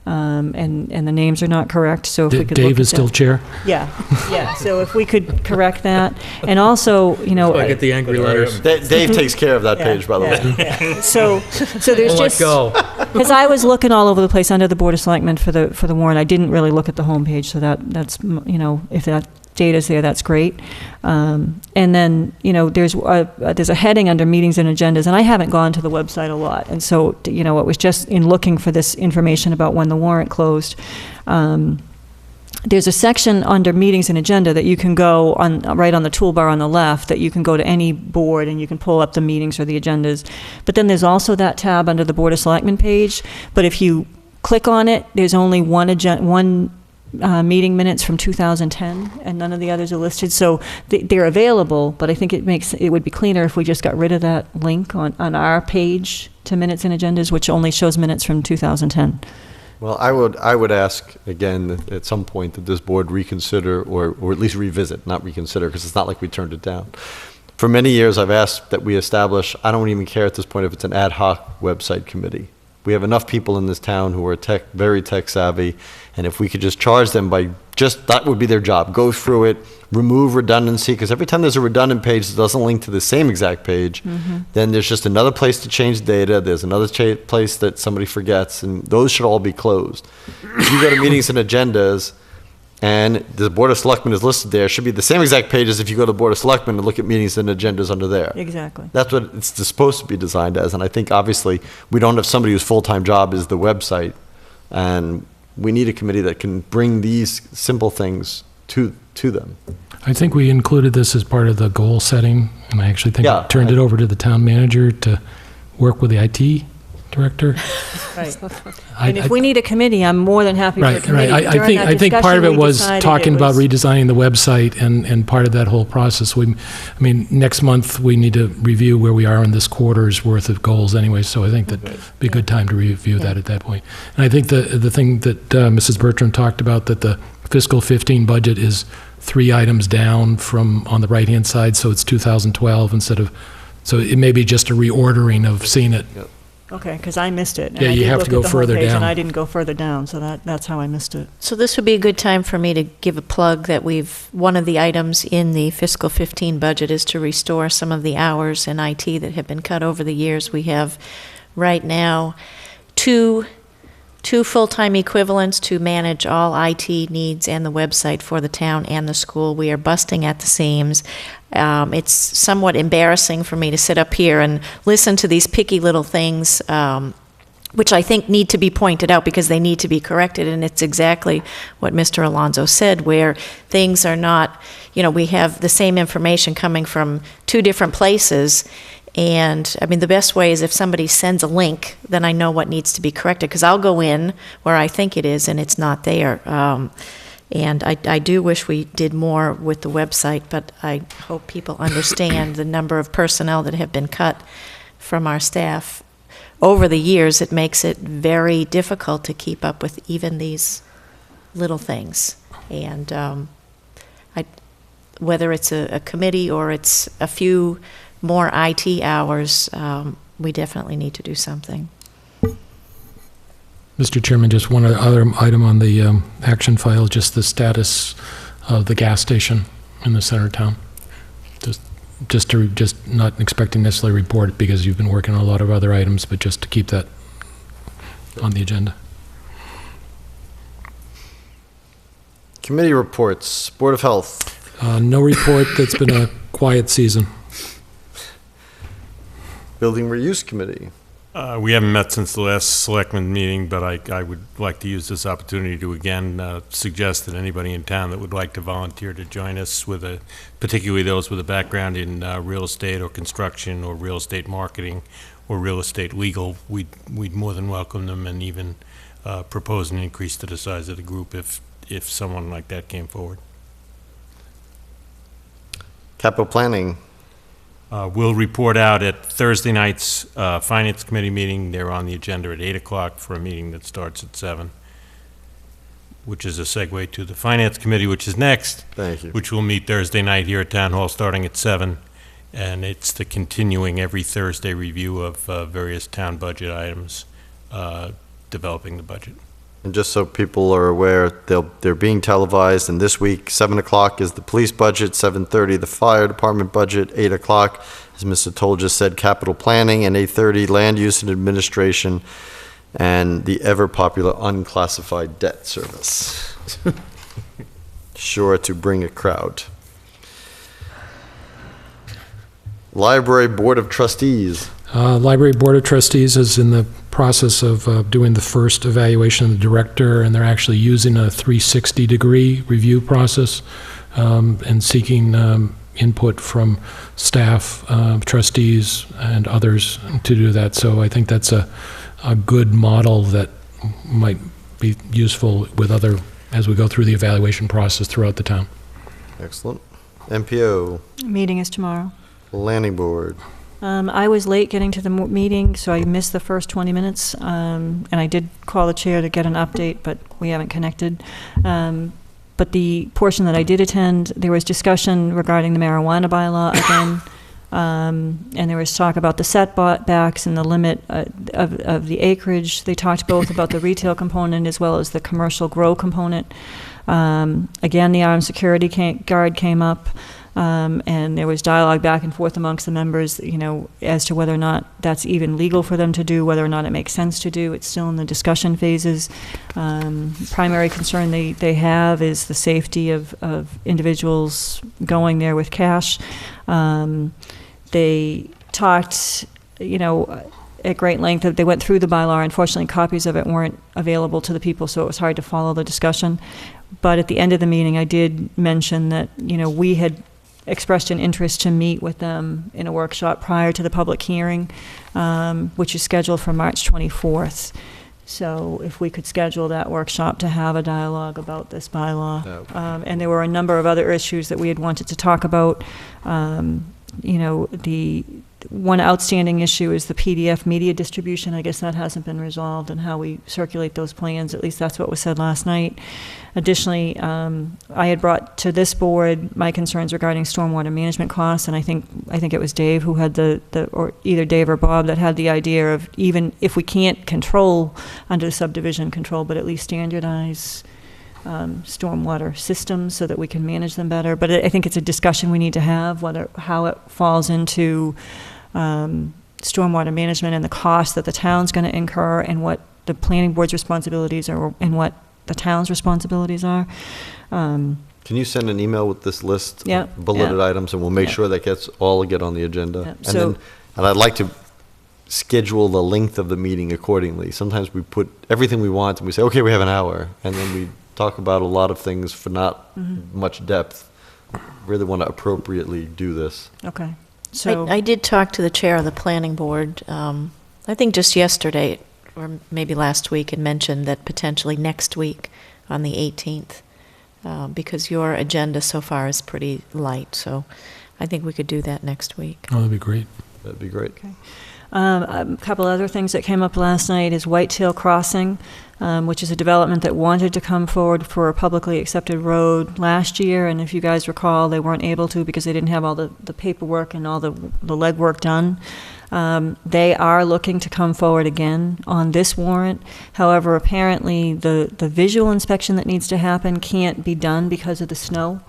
Speaker 4: And the names are not correct, so if we could look
Speaker 5: Dave
Speaker 4: at
Speaker 5: is still
Speaker 4: that.
Speaker 5: chair?
Speaker 4: Yeah, so if we could correct that, and also,
Speaker 6: I get the angry letters.
Speaker 2: Dave takes care of that page, by the way.
Speaker 4: yeah. So there's
Speaker 6: Let
Speaker 4: just,
Speaker 6: go.
Speaker 4: because I was looking all over the place under the Board of Selectmen for the warrant, I didn't really look at the homepage, so that's, if that data's there, that's great. And then, there's a heading under meetings and agendas, and I haven't gone to the website a lot. And so, it was just in looking for this information about when the warrant closed. There's a section under meetings and agenda that you can go on, right on the toolbar on the left, that you can go to any board and you can pull up the meetings or the agendas. But then there's also that tab under the Board of Selectmen page. But if you click on it, there's only one meeting minutes from 2010, and none of the others are listed. So they're available, but I think it would be cleaner if we just got rid of that link on our page to minutes and agendas, which only shows minutes from 2010.
Speaker 2: Well, I would ask, again, at some point that this board reconsider or at least revisit, not reconsider, because it's not like we turned it down. For many years, I've asked that we establish, I don't even care at this point if it's an ad hoc website committee. We have enough people in this town who are very tech savvy, and if we could just charge them by that would be their job. Go through it, remove redundancy, because every time there's a redundant page that doesn't link to the same exact page, then there's just another place to change data, there's another place that somebody forgets, and those should all be closed. If you go to meetings and agendas, and the Board of Selectmen is listed there, it should be the same exact page as if you go to the Board of Selectmen and look at meetings and agendas under there.
Speaker 4: Exactly.
Speaker 2: That's what it's supposed to be designed as, and I think obviously we don't have somebody whose full-time job is the website, and we need a committee that can bring these simple things to them.
Speaker 5: I think we included this as part of the goal setting, and I actually think
Speaker 2: Yeah,
Speaker 5: I turned it over to the town manager to work with the IT director.
Speaker 4: Right. And if we need a committee, I'm more than happy for a
Speaker 5: Right,
Speaker 4: committee.
Speaker 5: right. I think part of it was talking about redesigning the website and part of that whole process. Next month, we need to review where we are in this quarter's worth of goals anyway, so I think that'd be a good time to review that at that point. And I think the thing that Mrs. Bertram talked about, that the fiscal 15 budget is 3 items down from on the right-hand side, so it's 2012 so it may be just a reordering of seeing it.
Speaker 2: Yep.
Speaker 4: Okay, because I missed it.
Speaker 5: Yeah, you have to go further down.
Speaker 4: And I didn't go further down, so that's how I missed it.
Speaker 10: So this would be a good time for me to give a plug that one of the items in the fiscal 15 budget is to restore some of the hours in IT that have been cut over the years. We have right now two full-time equivalents to manage all IT needs and the website for the town and the school. We are busting at the seams. It's somewhat embarrassing for me to sit up here and listen to these picky little things, which I think need to be pointed out because they need to be corrected. And it's exactly what Mr. Alonso said, where things are not, we have the same information coming from 2 different places. And the best way is if somebody sends a link, then I know what needs to be corrected, because I'll go in where I think it is and it's not there. And I do wish we did more with the website, but I hope people understand the number of personnel that have been cut from our staff. Over the years, it makes it very difficult to keep up with even these little things. And whether it's a committee or it's a few more IT hours, we definitely need to do something.
Speaker 5: Mr. Chairman, just one other item on the action file, just the status of the gas station in the center of town. Just not expecting necessarily report it because you've been working on a lot of other items, but just to keep that on the agenda.
Speaker 2: Committee reports, Board of Health.
Speaker 5: No report. That's been a quiet season.
Speaker 2: Building Reuse Committee.
Speaker 9: We haven't met since the last Selectmen meeting, but I would like to use this opportunity to again suggest that anybody in town that would like to volunteer to join us, particularly those with a background in real estate or construction or real estate marketing or real estate legal, we'd more than welcome them, and even propose an increase to the size of the group if someone like that came forward.
Speaker 2: Capital Planning.
Speaker 9: We'll report out at Thursday night's Finance Committee meeting. They're on the agenda at 8 o'clock for a meeting that starts at 7, which is a segue to the Finance Committee, which is next.
Speaker 2: Thank you.
Speaker 9: Which will meet Thursday night here at Town Hall starting at 7. And it's the continuing every Thursday review of various town budget items, developing the budget.
Speaker 2: And just so people are aware, they're being televised, and this week, 7 o'clock is the police budget, 7:30 the fire department budget, 8 o'clock, as Mr. Toll just said, capital planning, and 8:30 land use and administration, and the ever-popular unclassified debt service. Sure to bring a crowd. Library Board of Trustees.
Speaker 5: Library Board of Trustees is in the process of doing the first evaluation of the director, and they're actually using a 360-degree review process and seeking input from staff, trustees, and others to do that. So I think that's a good model that might be useful with other, as we go through the evaluation process throughout the town.
Speaker 2: Excellent. MPO.
Speaker 4: Meeting is tomorrow.
Speaker 2: Planning Board.
Speaker 4: I was late getting to the meeting, so I missed the first 20 minutes, and I did call the chair to get an update, but we haven't connected. But the portion that I did attend, there was discussion regarding the marijuana bylaw again, and there was talk about the setbacks and the limit of the acreage. They talked both about the retail component as well as the commercial grow component. Again, the armed security guard came up. And there was dialogue back and forth amongst the members, as to whether or not that's even legal for them to do, whether or not it makes sense to do. It's still in the discussion phases. Primary concern they have is the safety of individuals going there with cash. They talked, at great length. They went through the bylaw. Unfortunately, copies of it weren't available to the people, so it was hard to follow the discussion. But at the end of the meeting, I did mention that, we had expressed an interest to meet with them in a workshop prior to the public hearing, which is scheduled for March 24th. So if we could schedule that workshop to have a dialogue about this bylaw. And there were a number of other issues that we had wanted to talk about. The one outstanding issue is the PDF media distribution. I guess that hasn't been resolved, and how we circulate those plans. At least that's what was said last night. Additionally, I had brought to this board my concerns regarding stormwater management costs, and I think it was Dave who had or either Dave or Bob that had the idea of, even if we can't control under the subdivision control, but at least standardize stormwater systems so that we can manage them better. But I think it's a discussion we need to have, how it falls into stormwater management and the cost that the town's going to incur, and what the planning board's responsibilities are, and what the town's responsibilities are.
Speaker 2: Can you send an email with this list of bulleted
Speaker 4: yeah.
Speaker 2: items, and we'll make
Speaker 4: Yeah.
Speaker 2: sure that gets on the agenda.
Speaker 4: Yeah.
Speaker 2: And I'd like to schedule the length of the meeting accordingly. Sometimes we put everything we want and we say, okay, we have an hour, and then we talk about a lot of things for not much depth. Really want to appropriately do this.
Speaker 4: Okay. So
Speaker 10: I did talk to the chair of the planning board, I think just yesterday, or maybe last week, and mentioned that potentially next week on the 18th, because your agenda so far is pretty light, so I think we could do that next week.
Speaker 5: Oh, that'd be great.
Speaker 2: That'd be great.
Speaker 4: Okay. A couple other things that came up last night is Whitetail Crossing, which is a development that wanted to come forward for a publicly accepted road last year, and if you guys recall, they weren't able to because they didn't have all the paperwork and all the legwork done. They are looking to come forward again on this warrant. However, apparently the visual inspection that needs to happen can't be done because of the snow.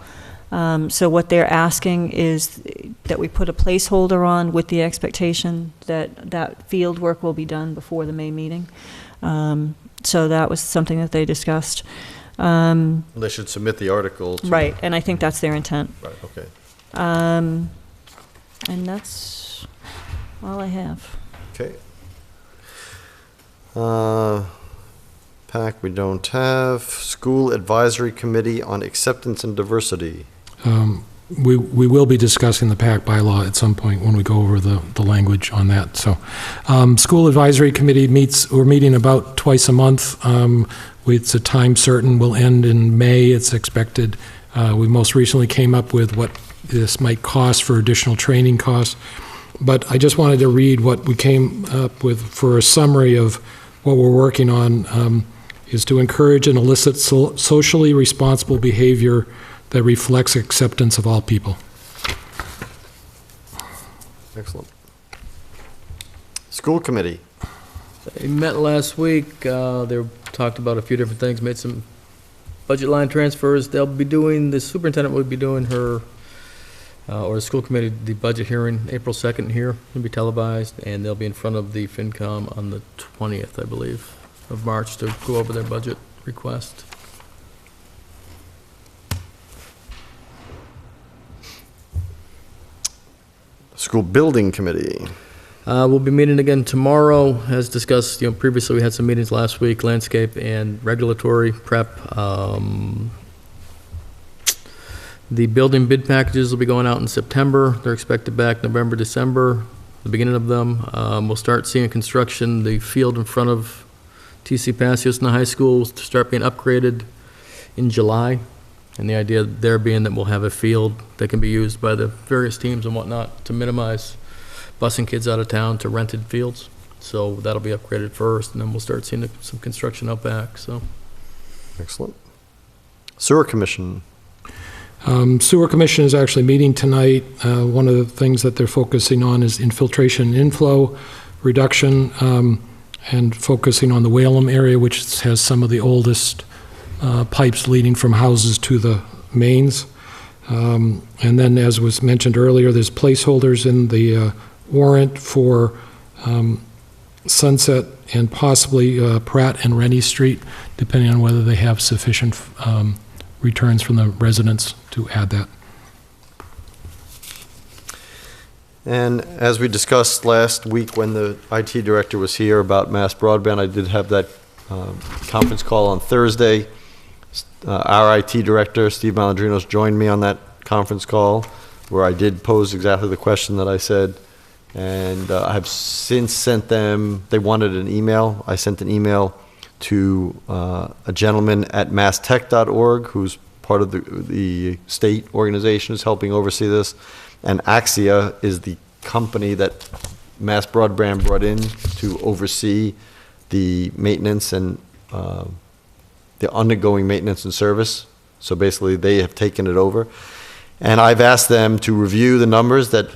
Speaker 4: So what they're asking is that we put a placeholder on with the expectation that field work will be done before the May meeting. So that was something that they discussed.
Speaker 2: They should submit the article.
Speaker 4: Right, and I think that's their intent.
Speaker 2: Right, okay.
Speaker 4: And that's all I have.
Speaker 2: Okay. PAC we don't have. School Advisory Committee on Acceptance and Diversity.
Speaker 5: We will be discussing the PAC bylaw at some point when we go over the language on that. So, School Advisory Committee we're meeting about twice a month. It's a time certain, will end in May, it's expected. We most recently came up with what this might cost for additional training costs. But I just wanted to read what we came up with for a summary of what we're working on, is to encourage and elicit socially responsible behavior that reflects acceptance of all people.
Speaker 2: Excellent. School Committee.
Speaker 6: They met last week. They talked about a few different things, made some budget line transfers. The superintendent will be doing her, or the school committee, the budget hearing April 2nd here. It'll be televised, and they'll be in front of the FinCom on the 20th, I believe, of March to go over their budget request.
Speaker 2: School Building Committee.
Speaker 6: We'll be meeting again tomorrow. As discussed, previously we had some meetings last week, landscape and regulatory prep. The building bid packages will be going out in September. They're expected back November, December, the beginning of them. We'll start seeing construction, the field in front of TC Passios in the high school will start being upgraded in July. And the idea there being that we'll have a field that can be used by the various teams and whatnot to minimize busing kids out of town to rented fields. So that'll be upgraded first, and then we'll start seeing some construction out back, so.
Speaker 2: Excellent. Sewer Commission.
Speaker 5: Sewer Commission is actually meeting tonight. One of the things that they're focusing on is infiltration and inflow reduction, and focusing on the Whalum area, which has some of the oldest pipes leading from houses to the mains. And then, as was mentioned earlier, there's placeholders in the warrant for Sunset and possibly Pratt and Rennie Street, depending on whether they have sufficient returns from the residents to add that.
Speaker 2: And as we discussed last week when the IT director was here about mass broadband, I did have that conference call on Thursday. Our IT director, Steve Malandrinos, joined me on that conference call where I did pose exactly the question that I said. And I have since sent them, they wanted an email. I sent an email to a gentleman at masstech.org who's part of the state organization who's helping oversee this. And Axia is the company that Mass Broadband brought in to oversee the maintenance and the undergoing maintenance and service. So basically, they have taken it over. And I've asked them to review the numbers that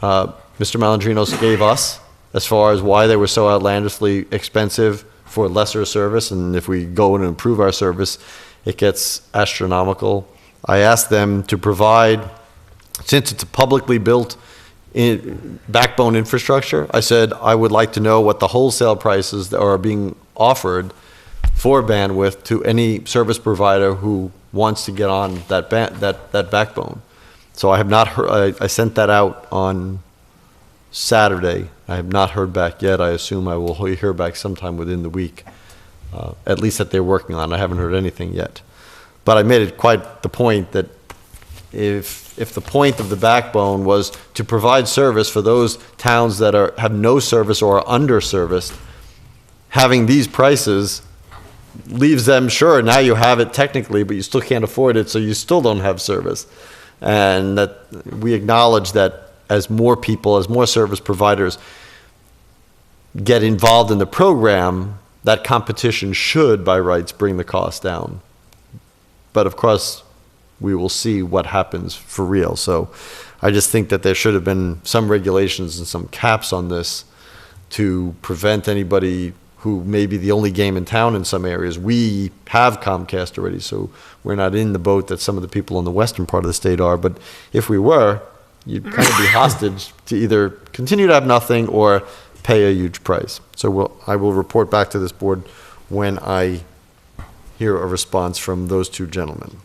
Speaker 2: Mr. Malandrinos gave us as far as why they were so outlandishly expensive for lesser service. And if we go and improve our service, it gets astronomical. I asked them to provide, since it's a publicly built backbone infrastructure, I said I would like to know what the wholesale prices that are being offered for bandwidth to any service provider who wants to get on that backbone. So I have not heard, I sent that out on Saturday. I have not heard back yet. I assume I will hear back sometime within the week, at least that they're working on. I haven't heard anything yet. But I made it quite the point that if the point of the backbone was to provide service for those towns that have no service or are underserviced, having these prices leaves them, sure, now you have it technically, but you still can't afford it, so you still don't have service. And that we acknowledge that as more people, as more service providers get involved in the program, that competition should, by rights, bring the cost down. But of course, we will see what happens for real. So I just think that there should have been some regulations and some caps on this to prevent anybody who may be the only game in town in some areas. We have Comcast already, so we're not in the boat that some of the people in the western part of the state are. But if we were, you'd kind of be hostage to either continue to have nothing or pay a huge price. So I will report back to this board when I hear a response from those two gentlemen.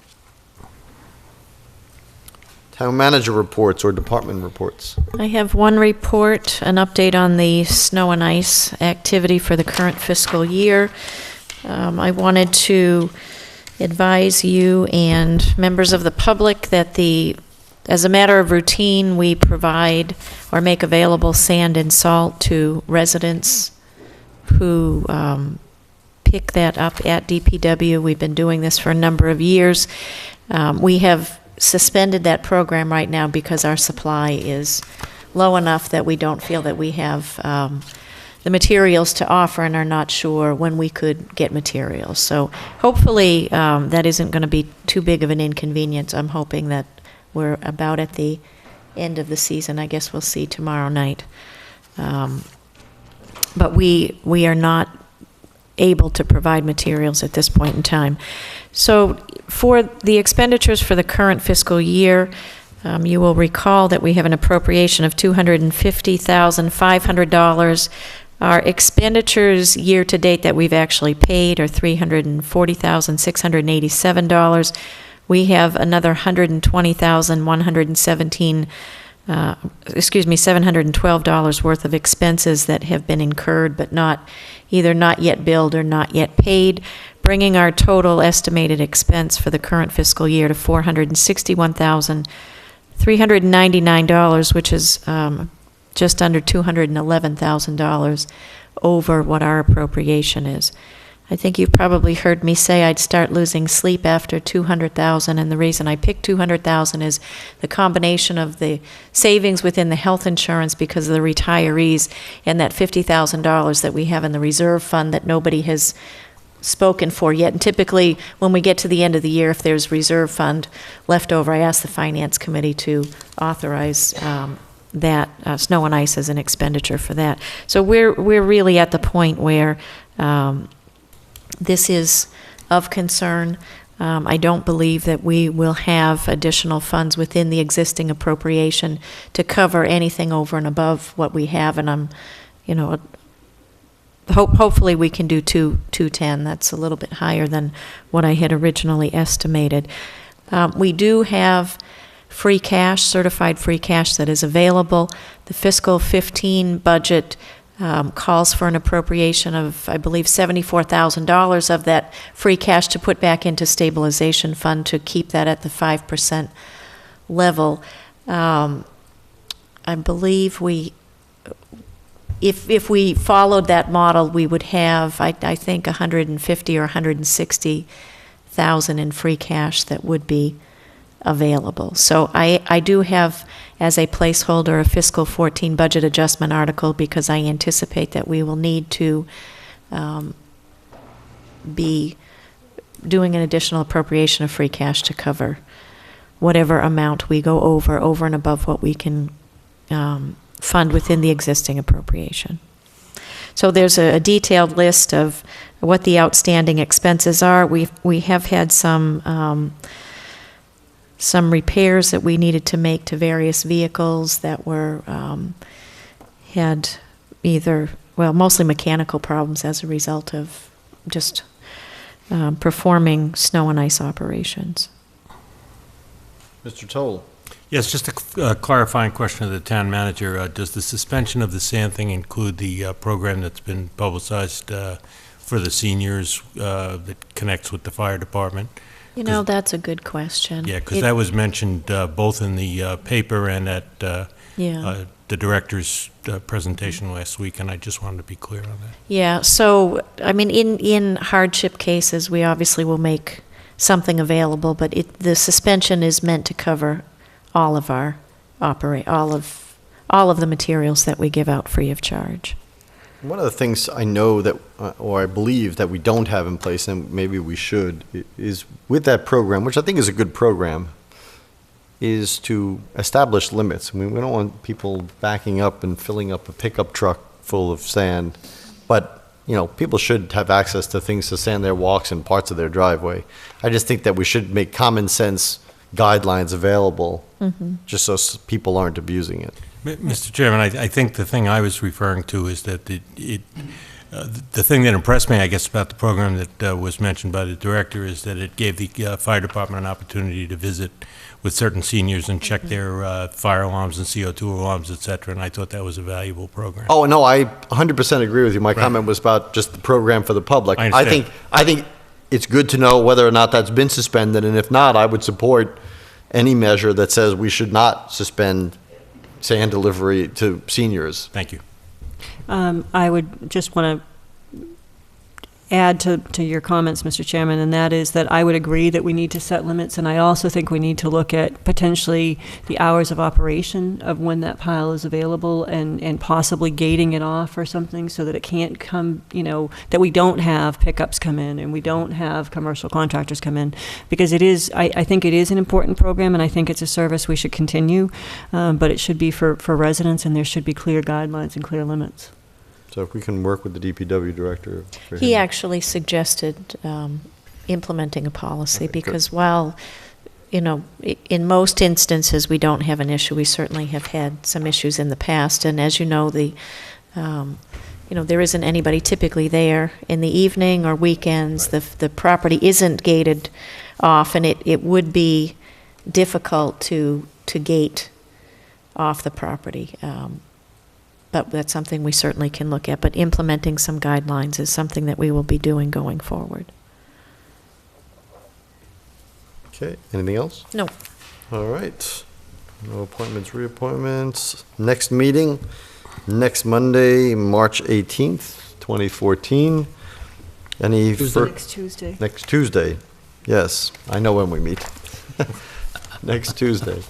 Speaker 2: Town manager reports or department reports.
Speaker 10: I have one report, an update on the snow and ice activity for the current fiscal year. I wanted to advise you and members of the public that as a matter of routine, we provide or make available sand and salt to residents who pick that up at DPW. We've been doing this for a number of years. We have suspended that program right now because our supply is low enough that we don't feel that we have the materials to offer and are not sure when we could get materials. So hopefully that isn't going to be too big of an inconvenience. I'm hoping that we're about at the end of the season. I guess we'll see tomorrow night. But we are not able to provide materials at this point in time. So for the expenditures for the current fiscal year, you will recall that we have an appropriation of $250,500. Our expenditures year-to-date that we've actually paid are $340,687. We have another $712 worth of expenses that have been incurred but not yet billed or not yet paid, bringing our total estimated expense for the current fiscal year to $461,399, which is just under $211,000 over what our appropriation is. I think you've probably heard me say I'd start losing sleep after $200,000, and the reason I picked $200,000 is the combination of the savings within the health insurance because of the retirees and that $50,000 that we have in the reserve fund that nobody has spoken for yet. And typically, when we get to the end of the year, if there's reserve fund left over, I ask the Finance Committee to authorize that snow and ice as an expenditure for that. So we're really at the point where this is of concern. I don't believe that we will have additional funds within the existing appropriation to cover anything over and above what we have, and hopefully we can do 210. That's a little bit higher than what I had originally estimated. We do have free cash, certified free cash that is available. The fiscal 15 budget calls for an appropriation of, I believe, $74,000 of that free cash to put back into stabilization fund to keep that at the 5% level. I believe if we followed that model, we would have, I think, $150,000 or $160,000 in free cash that would be available. So I do have, as a placeholder, a fiscal 14 budget adjustment article because I anticipate that we will need to be doing an additional appropriation of free cash to cover whatever amount we go over and above what we can fund within the existing appropriation. So there's a detailed list of what the outstanding expenses are. We have had some repairs that we needed to make to various vehicles that were had mostly mechanical problems as a result of just performing snow and ice operations.
Speaker 2: Mr. Toll.
Speaker 9: Yes, just a clarifying question of the town manager. Does the suspension of the sand thing include the program that's been publicized for the seniors that connects with the fire department?
Speaker 10: That's a good question.
Speaker 9: Yeah, because that was mentioned both in the paper and at the director's presentation last week, and I just wanted to be clear on that.
Speaker 10: Yeah, so, in hardship cases, we obviously will make something available, but the suspension is meant to cover all of our all of the materials that we give out free of charge.
Speaker 2: One of the things I know that, or I believe that we don't have in place, and maybe we should, is with that program, which I think is a good program, is to establish limits. We don't want people backing up and filling up a pickup truck full of sand, but people should have access to things to sand their walks and parts of their driveway. I just think that we should make common sense guidelines available, just so people aren't abusing it.
Speaker 9: Mr. Chairman, I think the thing I was referring to is that The thing that impressed me, I guess, about the program that was mentioned by the director is that it gave the fire department an opportunity to visit with certain seniors and check their fire alarms and CO2 alarms, et cetera, and I thought that was a valuable program.
Speaker 2: Oh, no, I 100% agree with you. My comment was about just the program for the public.
Speaker 9: I understand.
Speaker 2: I think it's good to know whether or not that's been suspended, and if not, I would support any measure that says we should not suspend sand delivery to seniors.
Speaker 9: Thank you.
Speaker 4: I would just want to add to your comments, Mr. Chairman, and that is that I would agree that we need to set limits, and I also think we need to look at potentially the hours of operation of when that pile is available and possibly gating it off or something so that it can't come, that we don't have pickups come in and we don't have commercial contractors come in, because it is, I think it is an important program, and I think it's a service we should continue, but it should be for residents, and there should be clear guidelines and clear limits.
Speaker 2: So if we can work with the DPW director.
Speaker 10: He actually suggested implementing a policy,
Speaker 2: Okay,
Speaker 10: because
Speaker 2: good.
Speaker 10: while, in most instances, we don't have an issue, we certainly have had some issues in the past, and as you know, there isn't anybody typically there in the evening or weekends.
Speaker 2: Right.
Speaker 10: The property isn't gated off, and it would be difficult to gate off the property. But that's something we certainly can look at. But implementing some guidelines is something that we will be doing going forward.
Speaker 2: Okay, anything else?
Speaker 10: No.
Speaker 2: All right. No appointments, reappointments. Next meeting, next Monday, March 18th, 2014. Any
Speaker 4: Next Tuesday.
Speaker 2: Next Tuesday. Yes, I know when we meet. Next Tuesday.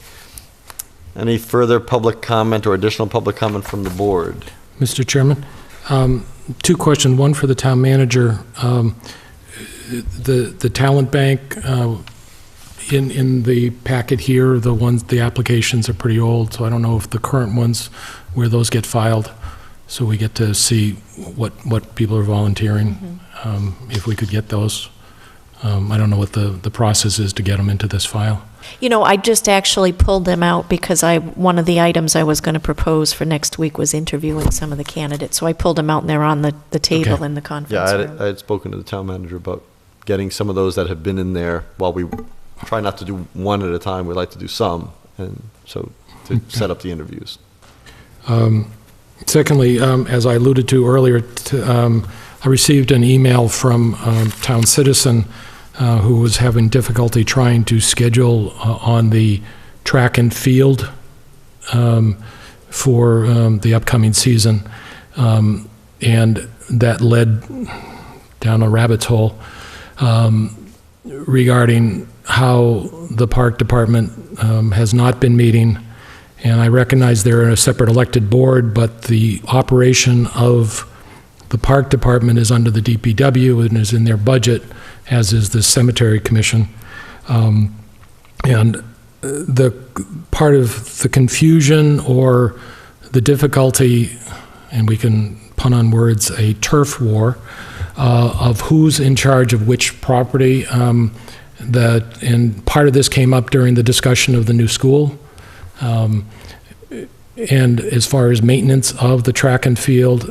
Speaker 2: Any further public comment or additional public comment from the board?
Speaker 5: Mr. Chairman, two questions, one for the town manager. The talent bank, in the packet here, the applications are pretty old, so I don't know if the current ones, where those get filed, so we get to see what people are volunteering, if we could get those. I don't know what the process is to get them into this file.
Speaker 10: I just actually pulled them out because one of the items I was going to propose for next week was interviewing some of the candidates. So I pulled them out, and they're on the table
Speaker 5: Okay.
Speaker 10: in the conference room.
Speaker 2: I had spoken to the town manager about getting some of those that have been in there. While we try not to do one at a time, we like to do some, and so to set up the interviews.
Speaker 5: Secondly, as I alluded to earlier, I received an email from a town citizen who was having difficulty trying to schedule on the track and field for the upcoming season. And that led down a rabbit's hole regarding how the park department has not been meeting. And I recognize they're a separate elected board, but the operation of the park department is under the DPW and is in their budget, as is the cemetery commission. And the part of the confusion or the difficulty, and we can pun on words, a turf war of who's in charge of which property. And part of this came up during the discussion of the new school. And as far as maintenance of the track and field,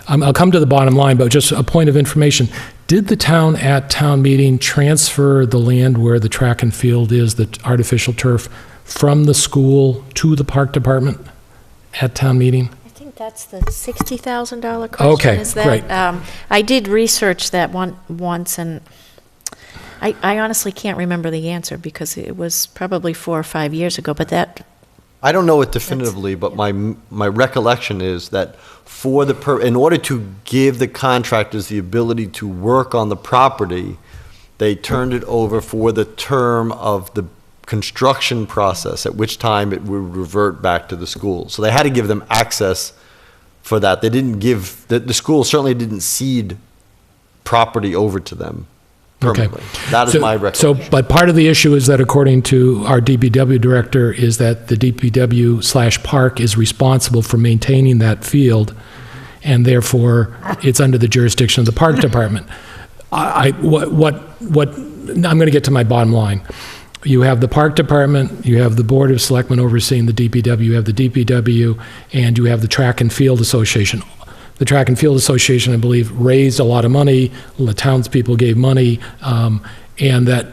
Speaker 5: I'll come to the bottom line, but just a point of information. Did the town at town meeting transfer the land where the track and field is, the artificial turf, from the school to the park department at town meeting?
Speaker 10: I think that's the $60,000 question.
Speaker 5: Okay,
Speaker 10: is that,
Speaker 5: great.
Speaker 10: I did research that once, and I honestly can't remember the answer because it was probably 4 or 5 years ago, but that...
Speaker 2: I don't know it definitively, but my recollection is that in order to give the contractors the ability to work on the property, they turned it over for the term of the construction process, at which time it would revert back to the school. So they had to give them access for that. They didn't give, the school certainly didn't cede property over to them permanently.
Speaker 5: Okay.
Speaker 2: That is my recollection.
Speaker 5: So, but part of the issue is that according to our DPW director is that the DPW/park is responsible for maintaining that field, and therefore it's under the jurisdiction of the park department. I'm going to get to my bottom line. you have the Park Department, you have the Board of Selectmen overseeing the DPW, you have the DPW, and you have the Track and Field Association. The Track and Field Association, I believe, raised a lot of money, the townspeople gave money, and that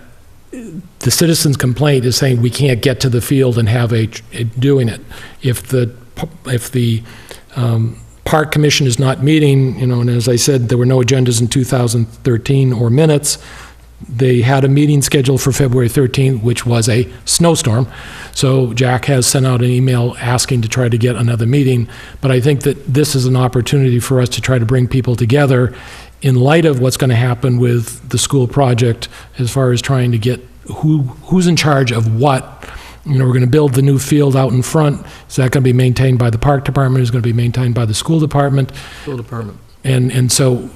Speaker 5: the citizens' complaint is saying we can't get to the field and have doing it. If the Park Commission is not meeting, and as I said, there were no agendas in 2013 or minutes. They had a meeting scheduled for February 13th, which was a snowstorm. So Jack has sent out an email asking to try to get another meeting. But I think that this is an opportunity for us to try to bring people together in light of what's going to happen with the school project as far as trying to get who's in charge of what. We're going to build the new field out in front. Is that going to be maintained by the Park Department? Is it going to be maintained by the school department?
Speaker 6: School department.
Speaker 5: And so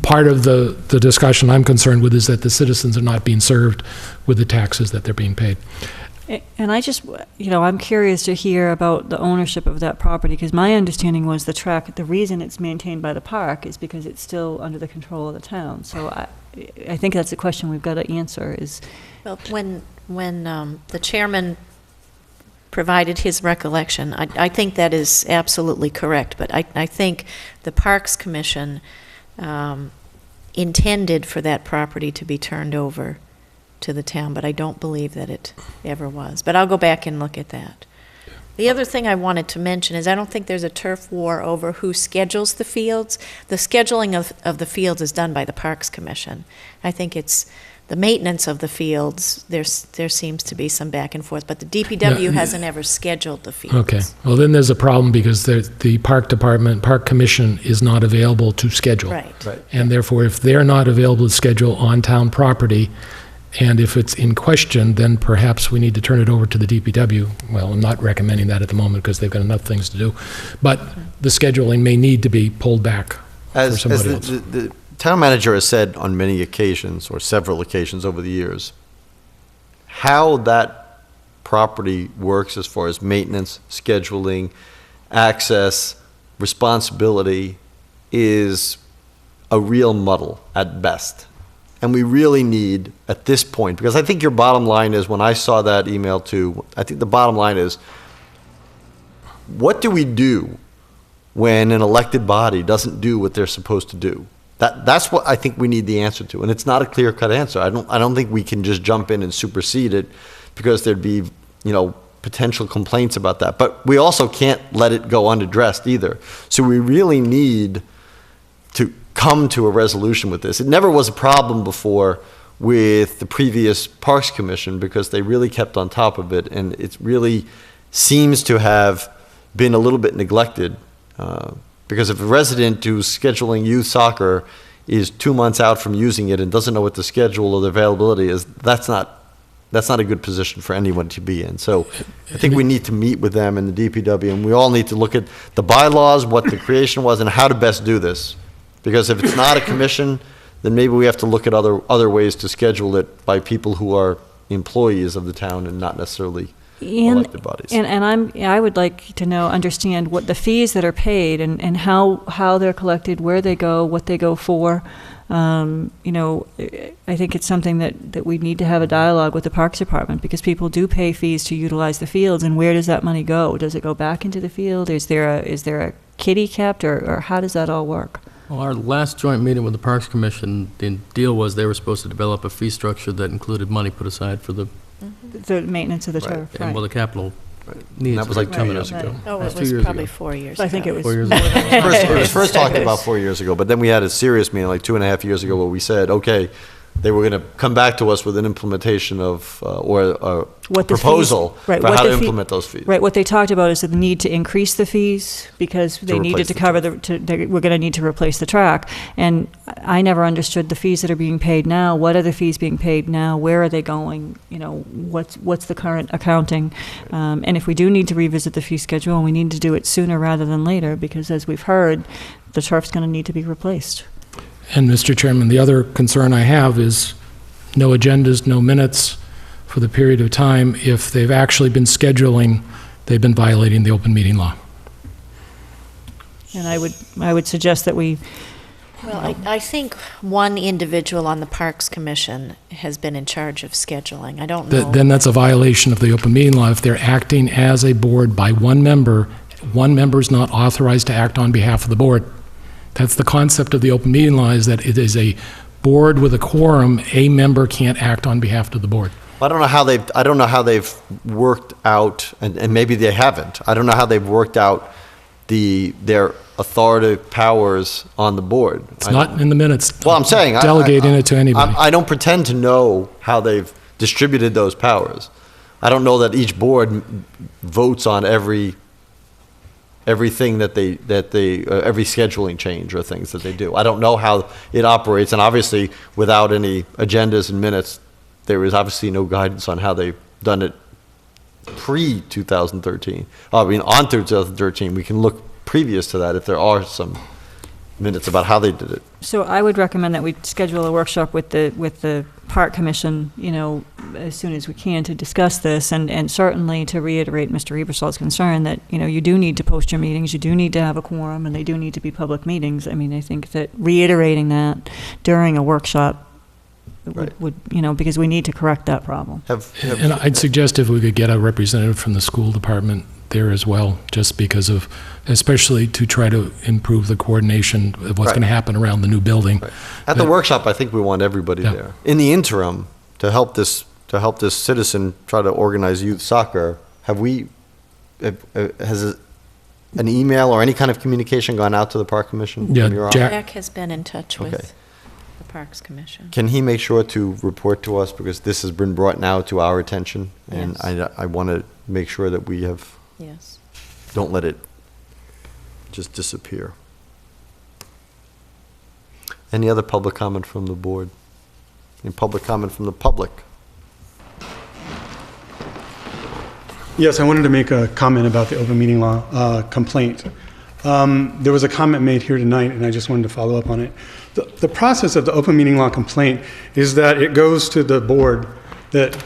Speaker 5: part of the discussion I'm concerned with is that the citizens are not being served with the taxes that they're being paid.
Speaker 4: And I just, I'm curious to hear about the ownership of that property, because my understanding was the reason it's maintained by the park is because it's still under the control of the town. So I think that's a question we've got to answer is...
Speaker 10: Well, when the chairman provided his recollection, I think that is absolutely correct, but I think the Parks Commission intended for that property to be turned over to the town, but I don't believe that it ever was. But I'll go back and look at that. The other thing I wanted to mention is I don't think there's a turf war over who schedules the fields. The scheduling of the fields is done by the Parks Commission. I think it's the maintenance of the fields, there seems to be some back and forth, but the DPW hasn't ever scheduled the fields.
Speaker 5: Okay. Well, then there's a problem because the Park Department, Park Commission is not available to schedule.
Speaker 10: Right.
Speaker 5: And therefore, if they're not available to schedule on town property, and if it's in question, then perhaps we need to turn it over to the DPW. Well, I'm not recommending that at the moment because they've got enough things to do. But the scheduling may need to be pulled back for somebody else.
Speaker 2: The town manager has said on many occasions, or several occasions over the years, how that property works as far as maintenance, scheduling, access, responsibility is a real muddle at best. And we really need, at this point, because I think your bottom line is, when I saw that email too, I think the bottom line is, what do we do when an elected body doesn't do what they're supposed to do? That's what I think we need the answer to, and it's not a clear-cut answer. I don't think we can just jump in and supersede it, because there'd be, potential complaints about that. But we also can't let it go unaddressed either. So we really need to come to a resolution with this. It never was a problem before with the previous Parks Commission, because they really kept on top of it, and it really seems to have been a little bit neglected. Because if a resident who's scheduling youth soccer is 2 months out from using it and doesn't know what the schedule or the availability is, that's not a good position for anyone to be in. So I think we need to meet with them and the DPW, and we all need to look at the bylaws, what the creation was, and how to best do this. Because if it's not a commission, then maybe we have to look at other ways to schedule it by people who are employees of the town and not necessarily elected bodies.
Speaker 4: And I would like to understand what the fees that are paid and how they're collected, where they go, what they go for. I think it's something that we need to have a dialogue with the Parks Department, because people do pay fees to utilize the fields, and where does that money go? Does it go back into the field? Is there a kitty kept, or how does that all work?
Speaker 6: Well, our last joint meeting with the Parks Commission, the deal was they were supposed to develop a fee structure that included money put aside for the
Speaker 4: maintenance of the turf.
Speaker 6: and well, the capital needs.
Speaker 2: That was like 2 years ago.
Speaker 10: Oh,
Speaker 6: That's
Speaker 10: it
Speaker 6: 2
Speaker 10: was
Speaker 6: years
Speaker 10: probably
Speaker 6: ago.
Speaker 10: 4 years ago.
Speaker 4: I think it was
Speaker 6: 4 years
Speaker 4: more
Speaker 6: ago.
Speaker 4: than
Speaker 2: It was first talked about 4 years ago, but then we had a serious meeting like 2.5 years ago where we said, okay, they were going to come back to us with an implementation of, or a
Speaker 4: What the
Speaker 2: proposal
Speaker 4: fees- right,
Speaker 2: for
Speaker 4: what
Speaker 2: how
Speaker 4: the
Speaker 2: to
Speaker 4: fee-
Speaker 2: implement those fees.
Speaker 4: Right, what they talked about is the need to increase the fees, because they
Speaker 2: replace
Speaker 4: needed to
Speaker 2: the
Speaker 4: cover we're going to need to replace the track. And I never understood the fees that are being paid now. What are the fees being paid now? Where are they going? What's the current accounting? And if we do need to revisit the fee schedule, and we need to do it sooner rather than later, because as we've heard, the turf's going to need to be replaced.
Speaker 5: And Mr. Chairman, the other concern I have is no agendas, no minutes for the period of time. If they've actually been scheduling, they've been violating the open meeting law.
Speaker 4: And I would suggest that we
Speaker 10: Well, I think one individual on the Parks Commission has been in charge of scheduling. I don't know.
Speaker 5: Then that's a violation of the open meeting law. If they're acting as a board by one member is not authorized to act on behalf of the board. That's the concept of the open meeting law, is that it is a board with a quorum. A member can't act on behalf of the board.
Speaker 2: I don't know how they've worked out, and maybe they haven't. I don't know how they've worked out their authoritative powers on the board.
Speaker 5: It's not in the minutes.
Speaker 2: Well, I'm saying
Speaker 5: delegating it to anybody.
Speaker 2: I don't pretend to know how they've distributed those powers. I don't know that each board votes on everything that they every scheduling change or things that they do. I don't know how it operates, and obviously, without any agendas and minutes, there is obviously no guidance on how they've done it pre-2013. I mean, on through 2013, we can look previous to that if there are some minutes about how they did it.
Speaker 4: So I would recommend that we schedule a workshop with the Park Commission, as soon as we can, to discuss this, and certainly to reiterate Mr. Ebersol's concern that, you do need to post your meetings, you do need to have a quorum, and they do need to be public meetings. I mean, I think that reiterating that during a workshop would because we need to correct that problem.
Speaker 5: And I'd suggest if we could get a representative from the school department there as well, just because of, especially to try to improve the coordination of what's going to happen around the new building.
Speaker 2: Right. At the workshop, I think we want everybody there. In the interim, to help this citizen try to organize youth soccer, has an email or any kind of communication gone out to the Park Commission?
Speaker 5: Yeah,
Speaker 10: Jack has been in touch with the Parks Commission.
Speaker 2: Can he make sure to report to us, because this has been brought now to our attention, and I want to make sure that we have.
Speaker 10: Yes.
Speaker 2: Don't let it just disappear. Any other public comment from the board? Any public comment from the public?
Speaker 3: Yes, I wanted to make a comment about the open meeting law complaint. There was a comment made here tonight, and I just wanted to follow up on it. The process of the open meeting law complaint is that it goes to the board that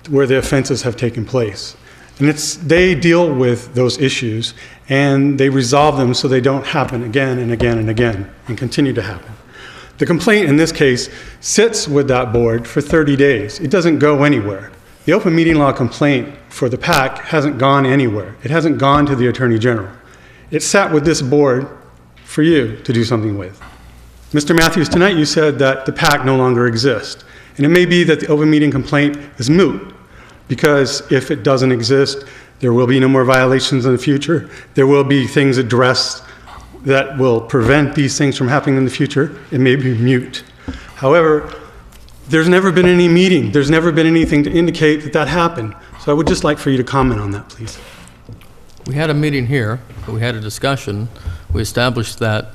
Speaker 3: where the offenses have taken place. And they deal with those issues, and they resolve them so they don't happen again and again and again and continue to happen. The complaint in this case sits with that board for 30 days. It doesn't go anywhere. The open meeting law complaint for the PAC hasn't gone anywhere. It hasn't gone to the Attorney General. It sat with this board for you to do something with. Mr. Matthews, tonight you said that the PAC no longer exists. And it may be that the open meeting complaint is moot, because if it doesn't exist, there will be no more violations in the future. There will be things addressed that will prevent these things from happening in the future. It may be moot. However, there's never been any meeting. There's never been anything to indicate that happened. So I would just like for you to comment on that, please.
Speaker 6: We had a meeting here, we had a discussion. We established that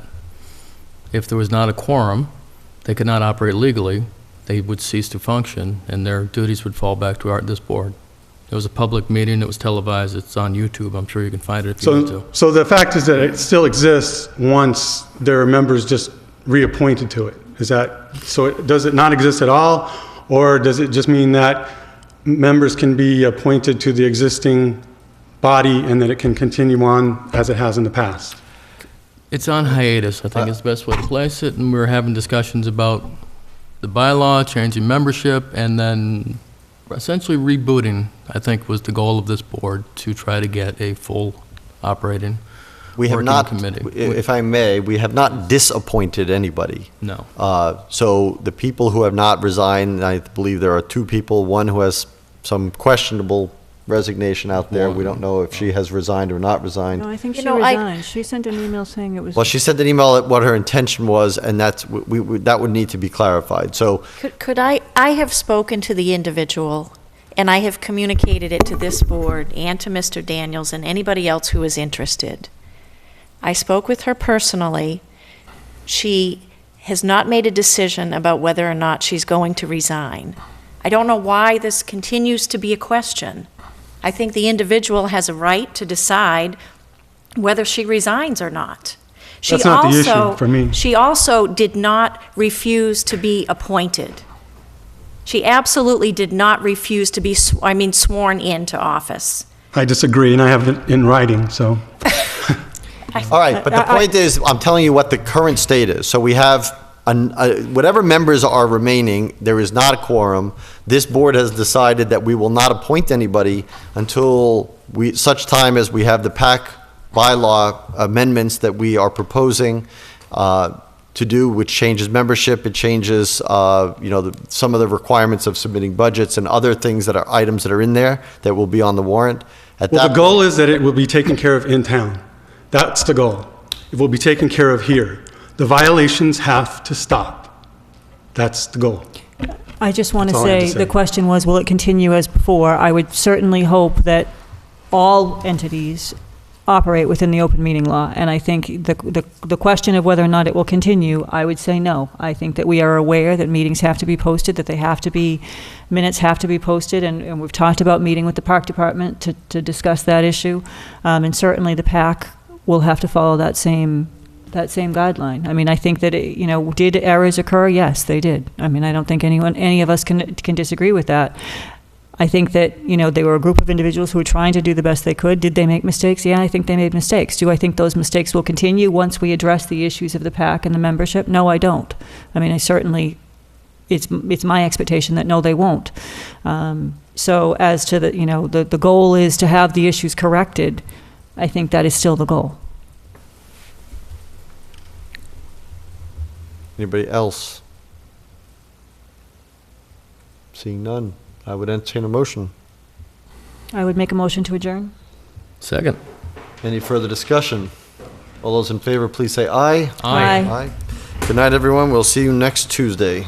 Speaker 6: if there was not a quorum, they could not operate legally. They would cease to function, and their duties would fall back to this board. It was a public meeting. It was televised. It's on YouTube. I'm sure you can find it if you want to.
Speaker 3: So the fact is that it still exists once there are members just reappointed to it. Does it not exist at all, or does it just mean that members can be appointed to the existing body and that it can continue on as it has in the past?
Speaker 6: It's on hiatus, I think is the best way to place it, and we were having discussions about the bylaw, changing membership, and then essentially rebooting, I think, was the goal of this board, to try to get a full operating committee.
Speaker 2: If I may, we have not disappointed anybody.
Speaker 6: No.
Speaker 2: So the people who have not resigned, I believe there are two people, one who has some questionable resignation out there. We don't know if she has resigned or not resigned.
Speaker 4: No, I think she resigned. She sent an email saying it was...
Speaker 2: Well, she sent an email at what her intention was, and that would need to be clarified. So
Speaker 10: Could I have spoken to the individual, and I have communicated it to this board and to Mr. Daniels and anybody else who is interested. I spoke with her personally. She has not made a decision about whether or not she's going to resign. I don't know why this continues to be a question. I think the individual has a right to decide whether she resigns or not.
Speaker 3: That's not the issue for me.
Speaker 10: She also did not refuse to be appointed. She absolutely did not refuse to be, sworn into office.
Speaker 3: I disagree, and I have it in writing, so.
Speaker 2: All right, but the point is, I'm telling you what the current state is. So we have, whatever members are remaining, there is not a quorum. This board has decided that we will not appoint anybody until such time as we have the PAC bylaw amendments that we are proposing to do, which changes membership, it changes, some of the requirements of submitting budgets and other things that are items that are in there that will be on the warrant.
Speaker 3: Well, the goal is that it will be taken care of in town. That's the goal. It will be taken care of here. The violations have to stop. That's the goal.
Speaker 4: I just want to
Speaker 3: That's all I have
Speaker 4: say,
Speaker 3: to say.
Speaker 4: the question was, will it continue as before? I would certainly hope that all entities operate within the open meeting law, and I think the question of whether or not it will continue, I would say no. I think that we are aware that meetings have to be posted, that they have to be, minutes have to be posted, and we've talked about meeting with the park department to discuss that issue, and certainly the PAC will have to follow that same guideline. I mean, I think that, did errors occur? Yes, they did. I mean, I don't think any of us can disagree with that. I think that, they were a group of individuals who were trying to do the best they could. Did they make mistakes? Yeah, I think they made mistakes. Do I think those mistakes will continue once we address the issues of the PAC and the membership? No, I don't. I mean, it's my expectation that no, they won't. So as to the goal is to have the issues corrected, I think that is still the goal.
Speaker 2: Anybody else? Seeing none, I would entertain a motion.
Speaker 4: I would make a motion to adjourn.
Speaker 6: Second.
Speaker 2: Any further discussion? All those in favor, please say aye.
Speaker 4: Aye.
Speaker 2: Aye. Good night, everyone. We'll see you next Tuesday.